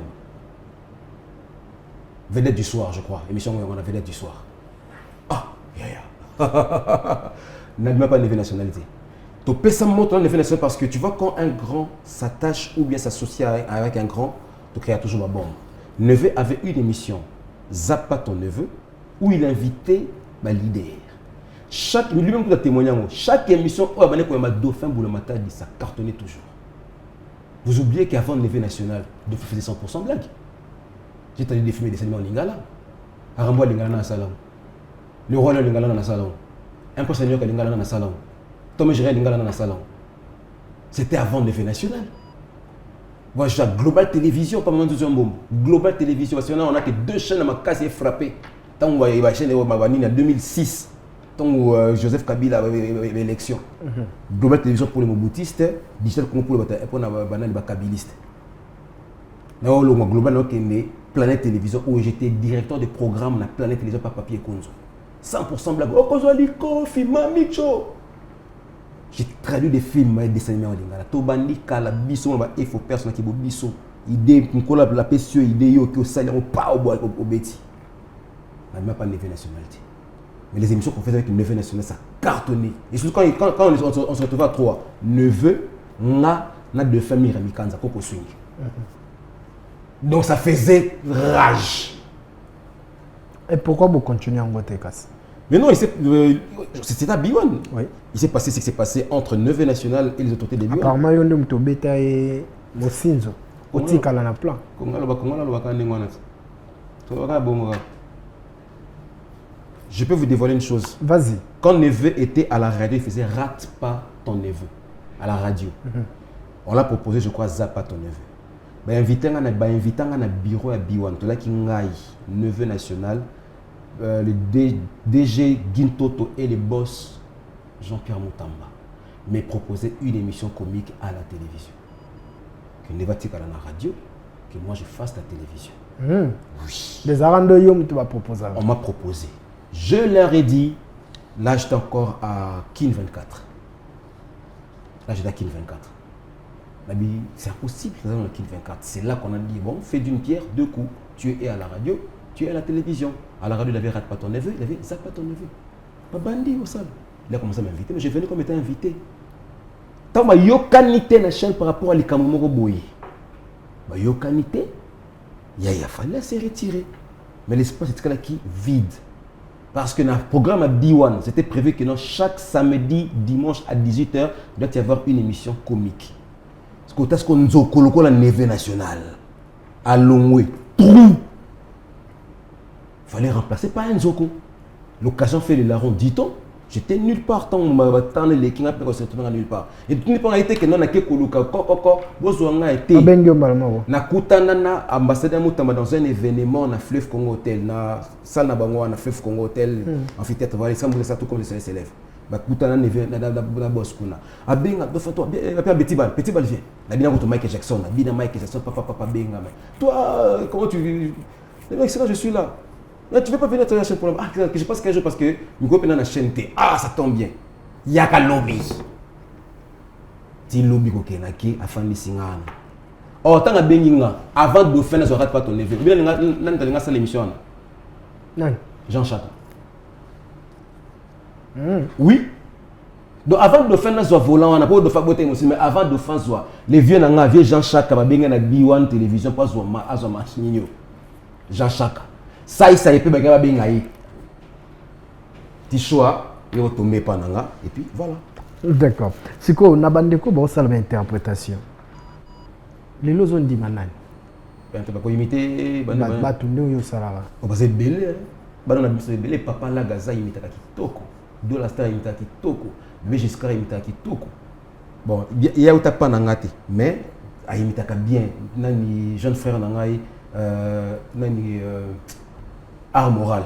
Vedette du soir, je crois. Émission où on a vedette du soir. Ah, n'a même pas levé nationalité. Tu peux ça montre levé nationalité parce que tu vois quand un grand s'attache ou bien s'associe avec un grand, tu crées toujours la bombe. Neveu avait une émission, Zappa ton neveu, où il invitait ma leader. Lui-même, chaque émission, où il y a un dauphin pour le matin, ça cartonnait toujours. Vous oubliez qu'avant le levé national, le dauphin faisait 100% blague. J'ai entendu des films et des animaux en lingala. Aramboa lingala dans le salon. Le roi lingala dans le salon. Un peu seigneur lingala dans le salon. Tom et Jérémy lingala dans le salon. C'était avant le levé national. Voilà, Global Télévision, pas mal de gens. Global Télévision, parce qu'on a que deux chaînes à ma case et frappé. Tant que il y a une chaîne en 2006, tant que Joseph Kabila avait l'élection. Global Télévision pour les moboutistes, Digital Congo pour les kabilistes. Global Planète Télévision, où j'étais directeur de programme de la Planète Télévision par papier Konzo. 100% blague. Oh, Konzo Aliko, Fima Micho. J'ai traduit des films et des dessins animés en lingala. Tobandi kala biso ba il faut personne qui bo biso. Idée pour la PSU idée yo qui au salaire pas au bêti. On n'a même pas levé nationalité. Mais les émissions qu'on faisait avec le neveu national ça cartonné. Et surtout quand on se retrouve à trois, neveu, on a deux familles ramikanza koko swing. Donc ça faisait rage. Et pourquoi vous continuez en Guatemala? Mais non, c'était à Biwan. Oui. Il s'est passé ce qui s'est passé entre Neveu National et les autorités de Biwan. Apparemment, il y a un Mtobeta et Mosinzo. Otika la plan. Je peux vous dévoiler une chose. Vas-y. Quand Neveu était à la radio, il faisait rate pas ton neveu. À la radio. On l'a proposé, je crois, Zappa ton neveu. Invité à un bureau à Biwan. Tu l'as qui Neveu National. Le DG Gintoto et les boss Jean-Pierre Moutamba m'ait proposé une émission comique à la télévision. Que Nevatika à la radio, que moi je fasse la télévision. Oui. Les Arandoyom, tu vas proposer. On m'a proposé. Je leur ai dit, là j'étais encore à Kin 24. Là j'étais à Kin 24. C'est impossible dans le Kin 24. C'est là qu'on a dit, bon, fais d'une pierre deux coups. Tu es à la radio, tu es à la télévision. À la radio, il avait Rate pas ton neveu, il avait Zap pas ton neveu. Pas bandit au sol. Il a commencé à m'inviter, mais je venais comme étant invité. Tant que yokanité la chaîne par rapport à l'Ikamomoro Boye. Yokanité, il a fallu se retirer. Mais l'espace était là qui vide. Parce que dans le programme à B1, c'était prévu que chaque samedi, dimanche à 18h, il doit y avoir une émission comique. Parce qu'on nous a coloqué la neve nationale. À Longwe. Trou. Il fallait remplacer par un Nzoko. L'occasion fait le larron, dit-on. J'étais nulle part tant que les qui n'ont se retrouvé nulle part. Et tout n'est été que non a que koluka koko bozwanga été. Na kutana na ambassadeur Moutamba dans un événement na Fleuve Congo Hotel na salle na bango na Fleuve Congo Hotel amphithéâtre voilà ça ça tout comme les élèves. Ba kutana na boss kuna. Abenga do fato petit bal vient. Na bina ko Michael Jackson, na bina Michael Jackson papa benga. Toi comment tu le mec c'est là je suis là. Là, tu ne veux pas venir à la chaîne pour que je passe 15 jours parce que nous sommes dans la chaîne T. Ah, ça tombe bien. Il y a qu'un lobby. Si lobby est afin de s'ingana. Oh, tant que Benginga, avant de faire, ne rate pas ton neveu. Bien, nous avons l'émission. Jean Chaka. Oui. Donc, avant de faire, nous avons volant, on n'a pas de faire beauté aussi, mais avant de faire, les vieux Jean Chaka, Benga na B1 télévision, pas Jean Chaka. Ça il peut bien bien tu choix et retomber pananga et puis voilà. D'accord. C'est quoi on a bandé quoi bon ça l'interprétation. Les lots ont dit manani. Ben tu vas pas imiter ba tunde yo sala. On va se belé. Ba na biso belé papa la gaza imita kitoko. Do la star imita kitoko. Mais jusqu'à imita kitoko. Bon, il y a autant pananga mais a imita bien. Nani jeune frère nangai nani art moral,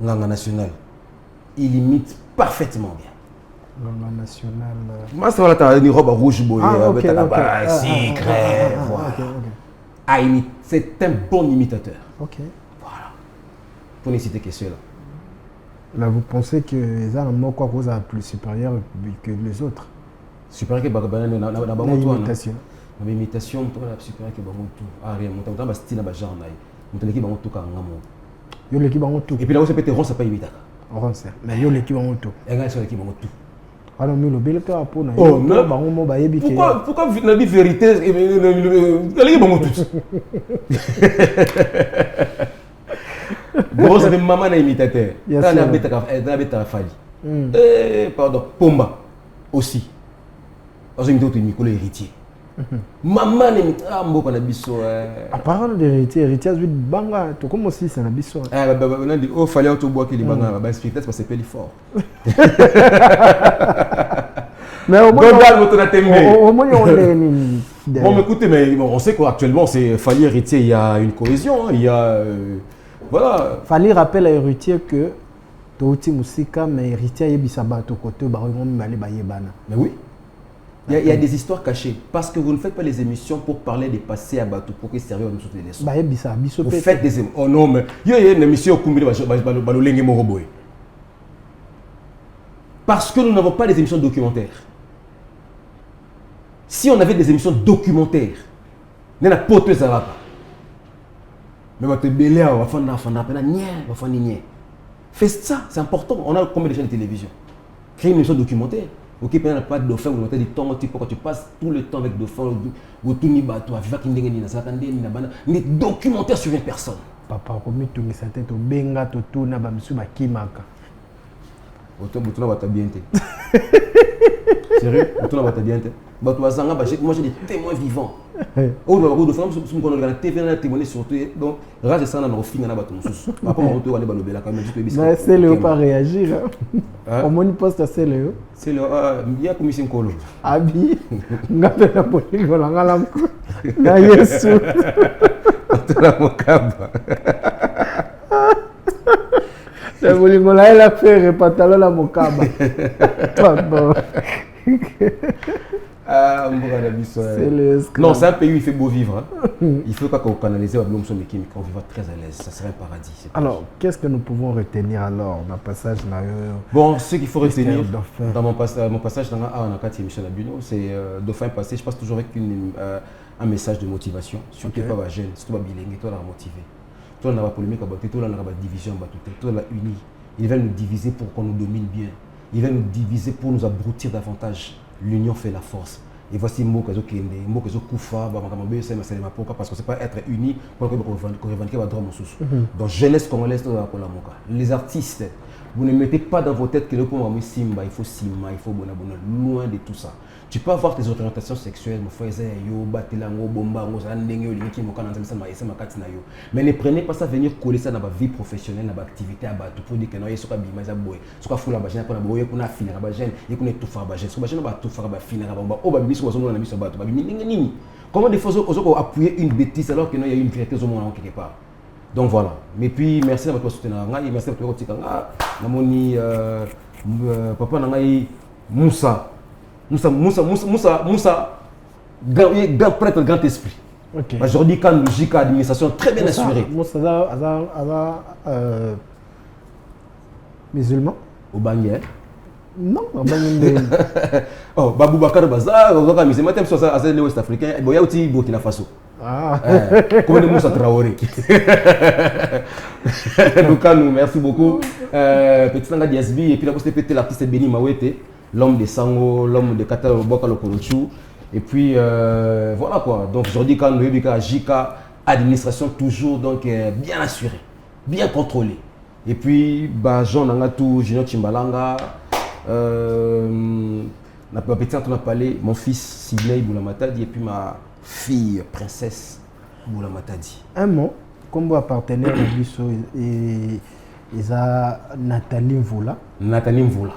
Nganga national, il imite parfaitement bien. Nganga national. Moi, ça va là, une robe rouge, c'est un bon imitateur. Ok. Voilà. Pour ne citer que ceux-là. Là, vous pensez que les Allemands quoi cause plus supérieur que les autres? Supérieur que Bagabana, l'imitation. L'imitation, supérieur que Bamotou. Ah, rien, mon style à genre, mon équipe Bamotou quand yo l'équipe en tout. Et puis là où ça peut être ronce, ça pas imiter. Ronce. Mais yo l'équipe en tout. Et là sur l'équipe en tout. Alors mais le bel cas pour na. Oh non. Pourquoi la vérité l'équipe en tout. Bon ça fait maman na imitateur. Ça na beta fali. Pardon, Pomba aussi. Parce que imitateur Nicolas héritier. Maman n'est pas mboka na biso. En parlant d'héritier banga to comme aussi c'est na biso. On dit oh fallait auto bois que les banga ba spectacle parce que c'est fort. Mais au moins on est bon écoutez mais on sait qu'actuellement c'est Fali héritier il y a une cohésion, il y a voilà. Fali rappelle à héritier que Touti Musika mais héritier yebisaba to côté ba ngom balé ba yebana. Mais oui. Il y a des histoires cachées. Parce que vous ne faites pas les émissions pour parler des passés à Batou, pour que servir aux autres leçons. Vous faites des émissions. Oh non, mais il y a une émission qui est parce que nous n'avons pas des émissions documentaires. Si on avait des émissions documentaires, nous n'avons pas de ça. Mais on va te béler, on va faire faites ça, c'est important. On a combien de chaînes de télévision? Créer une émission documentaire. Ok, il n'y a pas de dauphin, vous avez du temps, quand tu passes tout le temps avec dauphin, vous tournez bateau, mais documentaire sur une personne. Papa, comment tu me sens tête au benga, tu tournes, tu vas kimaka. Tu vas bien. Sérieux? Tu vas bien. Moi j'ai des témoins vivants. Oh, le dauphin, je me la TV, on a témoigné surtout. Donc, rage ça, on a fini à battre. Après, on retourne à la quand même. Mais c'est le pas réagir. Au moins, il poste c'est le. C'est le. Il y a commission Kolo. Abi, on a fait la politique, on a la mou. Na Yesu. On a la mokaba. Bolingola elle a fait pantalon la mokaba. Pardon. Ah, non, c'est un pays où il fait beau vivre. Hein. Il faut pas qu'on canalise qu'on vive très à l'aise. Ça serait un paradis. Alors, qu'est-ce que nous pouvons retenir alors dans le passage? Bon, ce qu'il faut retenir dans mon passage dans Michel Abuno, c'est Dauphin passé. Je passe toujours avec un message de motivation. Surtout pas la jeune, surtout pas bilingue, toi la motivé. Toi on a la polémique à battre, toi on a la division à battre, toi la unie. Ils veulent nous diviser pour qu'on nous domine bien. Ils veulent nous diviser pour nous abrutir davantage. L'union fait la force. Et voici Mokazo Kende, Mokazo Koufa, parce que c'est pas être unis pour revendiquer votre droit. Donc, jeunesse congolaise, les artistes, vous ne mettez pas dans vos têtes que le Congo Simba, il faut Simba, il faut Bonabona, loin de tout ça. Tu peux avoir tes orientations sexuelles, mais ne prenez pas ça venir coller ça dans votre vie professionnelle, dans votre activité, pour dire que non, il y a ce comment des fois appuyer une bêtise alors qu'il y a une vérité quelque part. Donc voilà. Mais puis merci à votre soutenir et merci à votre soutenir. Namoni papa nangai Moussa, grand prêtre, grand esprit. Okay. Aujourd'hui, quand logique administration très bien assurée. Moussa musulman. Au Banguer. Non, au Banguer. Oh, Babou Bakar Bazar, au Bakar, mais c'est maintenant sur ça, c'est l'Ouest africain. Il y a aussi Burkina Faso. Ah. Comme le Moussa Traoré. Donc, nous, merci beaucoup. Petit Sanga DSB, et puis la poste pété l'artiste Béni Mawete, l'homme de Sango, l'homme de Katalo Bokalo Kolochou. Et puis, voilà quoi. Donc, aujourd'hui, quand nous avons Jika, administration toujours donc, bien assurée, bien contrôlée. Et puis, Jean Nangatou, Junior Chimbalanga, on a parlé, mon fils Sidney Boulamatadi et puis ma fille princesse Boulamatadi. Un mot, comme vous appartenez à Bisso et Nathalie Mvoula. Nathalie Mvoula.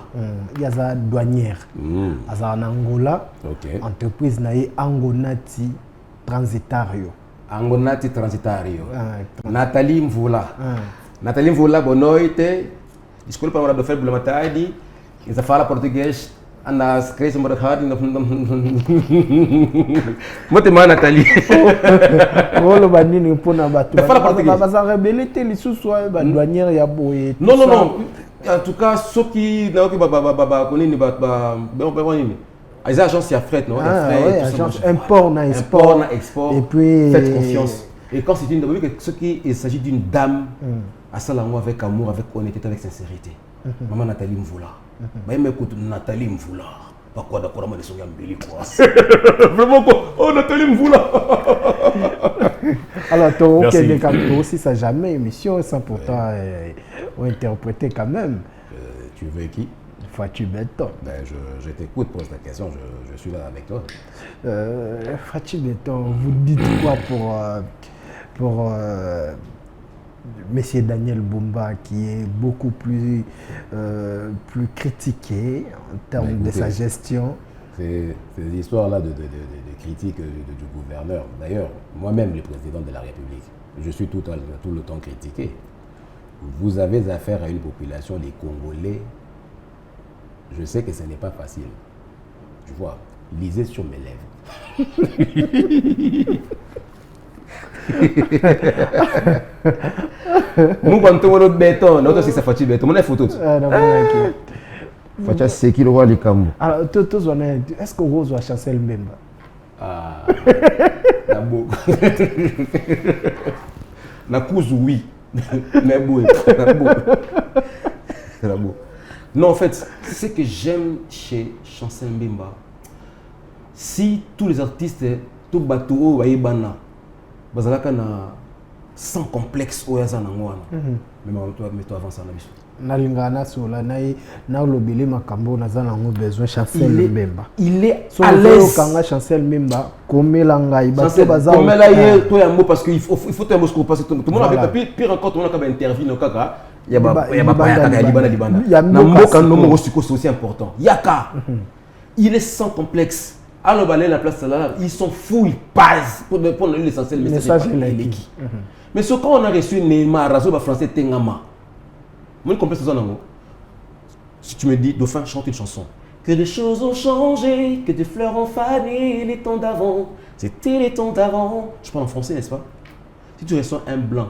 Il y a une douanière. En Angola, entreprise naïe Angonati Transitario. Angonati Transitario. Nathalie Mvoula. Nathalie Mvoula, bonoite. Je ne connais pas de faire Boulamatadi. Ils parlent portugais. On a créé ce mot de hard. Moi, tu m'as Nathalie. Oh, le banni pour na batu. Ça rebelle les sous-soins, douanière ya boye. Non. En tout cas, ceux qui connaissent les agences à fret, non? Import, export. Et puis faites confiance. Et quand c'est une dame, il s'agit d'une dame à Salango avec amour, avec honnêteté, avec sincérité. Maman Nathalie Mvoula. Mais écoute, Nathalie Mvoula. Pas quoi d'accord, moi, les Mbili, quoi. Vraiment quoi? Oh, Nathalie Mvoula. Alors, toi, ok, aussi, ça jamais émission, sans pourtant interpréter quand même. Tu veux qui? Fatou Béton. Ben, je t'écoute, pose la question, je suis là avec toi. Fatou Béton, vous dites quoi pour Monsieur Daniel Bumba, qui est beaucoup plus critiqué en termes de sa gestion? C'est l'histoire-là de critique du gouverneur. D'ailleurs, moi-même, le président de la République, je suis tout le temps critiqué. Vous avez affaire à une population, des Congolais. Je sais que ce n'est pas facile. Tu vois, lisez sur mes lèvres. Nous, quand on a béton, nous aussi, ça fait béton. On a photo. Fatia, c'est qui le roi Likambo? Alors, est-ce que Rose va chasser le même? Ah, la beau. La cause, oui. Mais beau. La beau. Non, en fait, ce que j'aime chez Chancel Mbemba, si tous les artistes, tout bateau, Waïbana, sans complexe, mais toi avance à la vie. Nalingana sola na lobele makambo nazana ngo besoin Chancel Mbemba. Il est à l'aise. Kanga Chancel Mbemba komelanga ibato baza. Komela ye to ya mo parce que il faut te mosco parce que tout le monde avait pire encore tout le monde a interview kaka. Il y a libana. Na mboka no mo siko c'est aussi important. Yaka. Il est sans complexe. Alors balé la place là, ils sont fous, ils passent pour l'essentiel message. Mais ce quand on a reçu Neymar Razo français Tengama. Moi, une complexe, si tu me dis, Dauphin, chante une chanson. Que des choses ont changé, que des fleurs ont fané les temps d'avant. C'était les temps d'avant. Je parle en français, n'est-ce pas? Si tu reçois un blanc,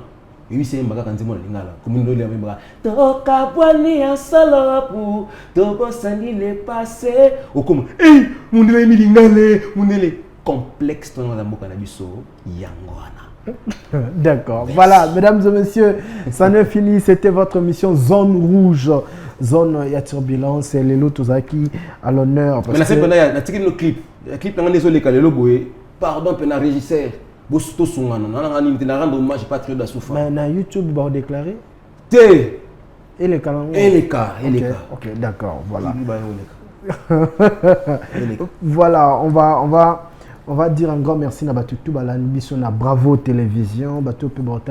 et oui, c'est un baga quand tu es là, comme une autre même bras. Toka boani un salopu, tobo sani le passé. Ou comme, hey, mon élé milingale, mon élé. Complexe, ton nom d'amour cannabiso, yangwana. D'accord. Voilà, mesdames et messieurs, ça n'est fini. C'était votre mission Zone Rouge. Zone, il y a turbulence et les lots qui à l'honneur. Mais là, c'est pendant, il y a un clip. Le clip, on est désolé, quand le boé. Pardon, pour un régisseur. Bosto Soumana. On a un rendre hommage, pas très de la souffrance. Mais dans YouTube, vous déclaré. T. Et les calendriers. Et les cas. Et les cas. Ok, d'accord. Voilà. Voilà, on va dire un grand merci à Batutu, à la Bravo Télévision, à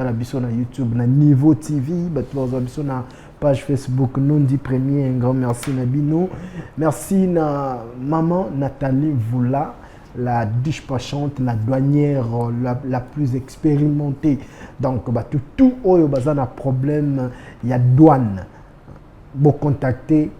la YouTube, à Niveau TV, à la page Facebook, Nundi Premier, un grand merci à Bino. Merci à maman Nathalie Voula, la dispatchante, la douanière la plus expérimentée. Donc, tout un problème, il y a douane. Vous contacter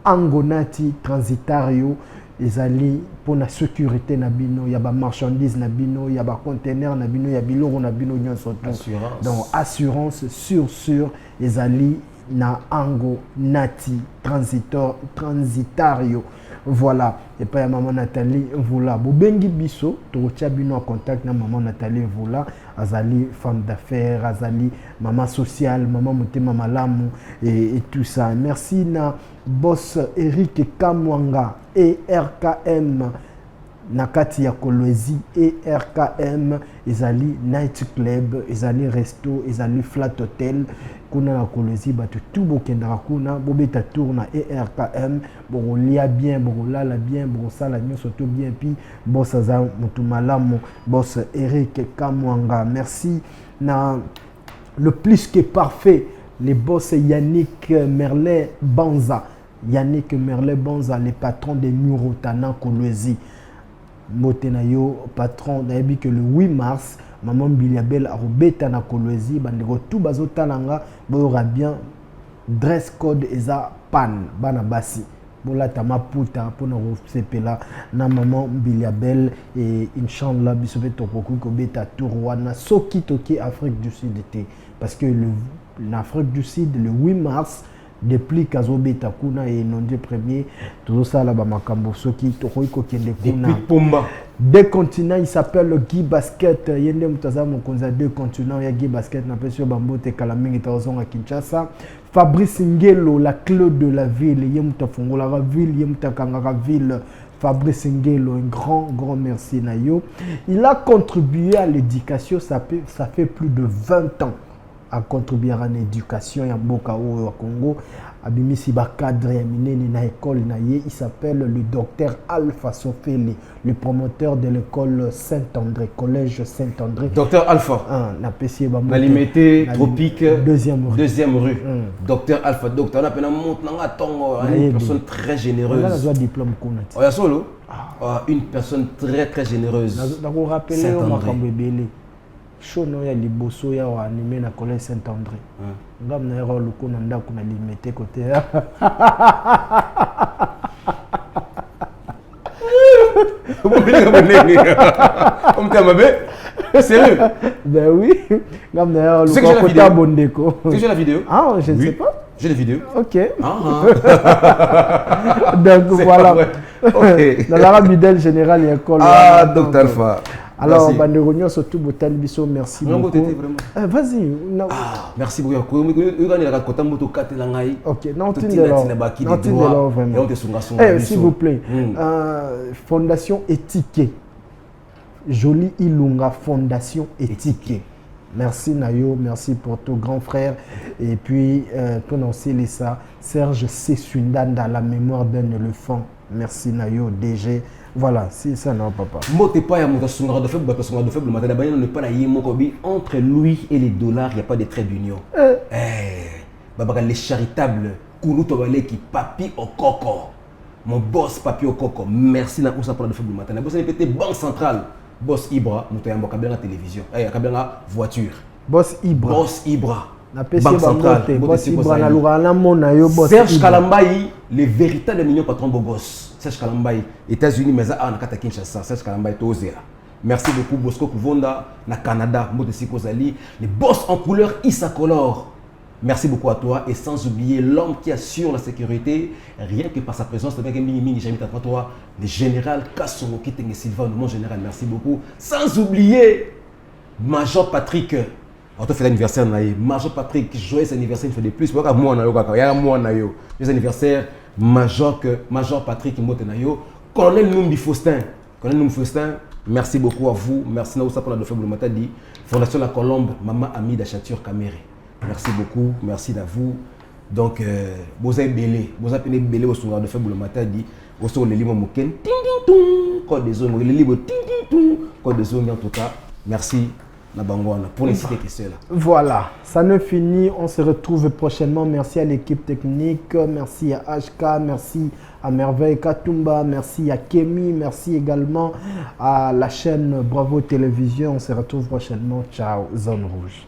Angonati Transitario. Ezali pour la sécurité nabino, il y a des marchandises nabino, il y a des containers nabino, il y a des biloko nabino assurance. Donc assurance sûr ezali na ango nati transitario. Voilà. Et puis maman Nathalie Voula. Bobengi biso, tocha bino en contact na maman Nathalie Voula, azali femme d'affaires, azali maman sociale, maman motema malamu et tout ça. Merci na boss Eric Kamwanga et RKM Nakati ya Kolwezi et RKM ezali night club, ezali resto, ezali flat hotel kuna na Kolwezi batu tout bokendaka kuna bobeta tourna et RKM bolia bien, bolala bien, bosala nyonso to bien puis boss aza mutu malamu, boss Eric Kamwanga. Merci na le plus que parfait les boss Yannick Merlet Banza. Yannick Merlet Banza, le patron de Nurotana Kolwezi. Motenayo, patron d'Abi que le 8 mars, maman Biliabel a robeta na Kolwezi, bandego tout bazo talanga, aura bien dress code eza pan, bana basi. Bola tama puta pour nous sepela na maman Biliabel et Inch'Allah bisobe tokoku ko beta tourwana soki toki Afrique du Sud était parce que l'Afrique du Sud le 8 mars depuis Kazobeta kuna et non de premier tout ça là bas makambo soki tokoiko kende kuna deux continents il s'appelle le Guy Basket yende mutaza mokonza deux continents ya Guy Basket na pesio bambote kalamingi tawazonga Kinshasa. Fabrice Ngelo la clé de la ville yemuta fongola la ville yemuta kangaka ville. Fabrice Ngelo, un grand merci Nayo. Il a contribué à l'éducation, ça fait plus de 20 ans à contribuer à l'éducation ya mboka au Congo. Abimisi ba cadre ya minene na école na ye, il s'appelle le docteur Alpha Sofeli, le promoteur de l'école Saint-André, collège Saint-André. Docteur Alpha. Na PC ba Nalimete Tropique deuxième rue. Docteur Alpha, docteur on appelle un tongo, une personne très généreuse. On a un diplôme qu'on a. Oya solo. Une personne très généreuse. Na ko rappeler au makambo ebele. Chono ya liboso ya wa animé na collège Saint-André. Ngam na ero luko na ndako na limité côté. Comme tu m'as sérieux? Ben oui. Ngam na ero luko côté Bondeko. Tu sais la vidéo? Ah, je ne sais pas. J'ai les vidéos. Ok. Donc voilà. Okay. Dans l'arabe Bidel général et école. Ah, docteur Alpha. Alors, Banderogno, surtout Botal Bisso, merci beaucoup. Vas-y. Merci beaucoup. Ok, non, vraiment. S'il vous plaît. Fondation Éthique. Jolie Ilunga, Fondation Éthique. Merci Nayo, merci pour ton grand frère. Et puis, prononcer les ça, Serge Sessundanda, la mémoire d'un éléphant. Merci Nayo, DG. Voilà, c'est ça, non, papa. Entre lui et les dollars, il n'y a pas de trait d'union. Les charitables, qui papi au coco. Mon boss papi au coco. Merci na pour le faible matin. Boss répété Banque Centrale. Boss Ibra, nous avons la télévision. La voiture. Boss Ibra. Boss Ibra. Banque Centrale. Serge Kalambaï, le véritable mignon patron Bogos. Serge Kalambaï, États-Unis, mais à Nakata Kinshasa. Serge Kalambaï, Tozera. Merci beaucoup, Bosco Kuvonda, na Canada, Motesi Kozali, les boss en couleur Issa Color. Merci beaucoup à toi et sans oublier l'homme qui assure la sécurité, rien que par sa présence, le général Kassongo Kitenge Silva, mon général, merci beaucoup. Sans oublier Major Patrick, on te fait l'anniversaire, Major Patrick, joyeux anniversaire, il fait de plus. Joyeux anniversaire, Major Patrick Motenayo, Colonel Numbi Faustin, merci beaucoup à vous, merci Naoussa pour la Faible Matadi, Fondation La Colombe, Maman Ami d'Achature Caméré. Merci beaucoup, merci à vous. Donc, vous avez belé, vous avez belé au son de Faible Matadi, au son les livres Moken, ting ting tung, code des zones, les livres ting ting tung, code des zones en tout cas. Merci. Pour les questions là. Voilà, ça ne finit. On se retrouve prochainement. Merci à l'équipe technique, merci à HK, merci à Merveille Katumba, merci à Kemi, merci également à la chaîne Bravo Télévision. On se retrouve prochainement. Ciao, Zone Rouge.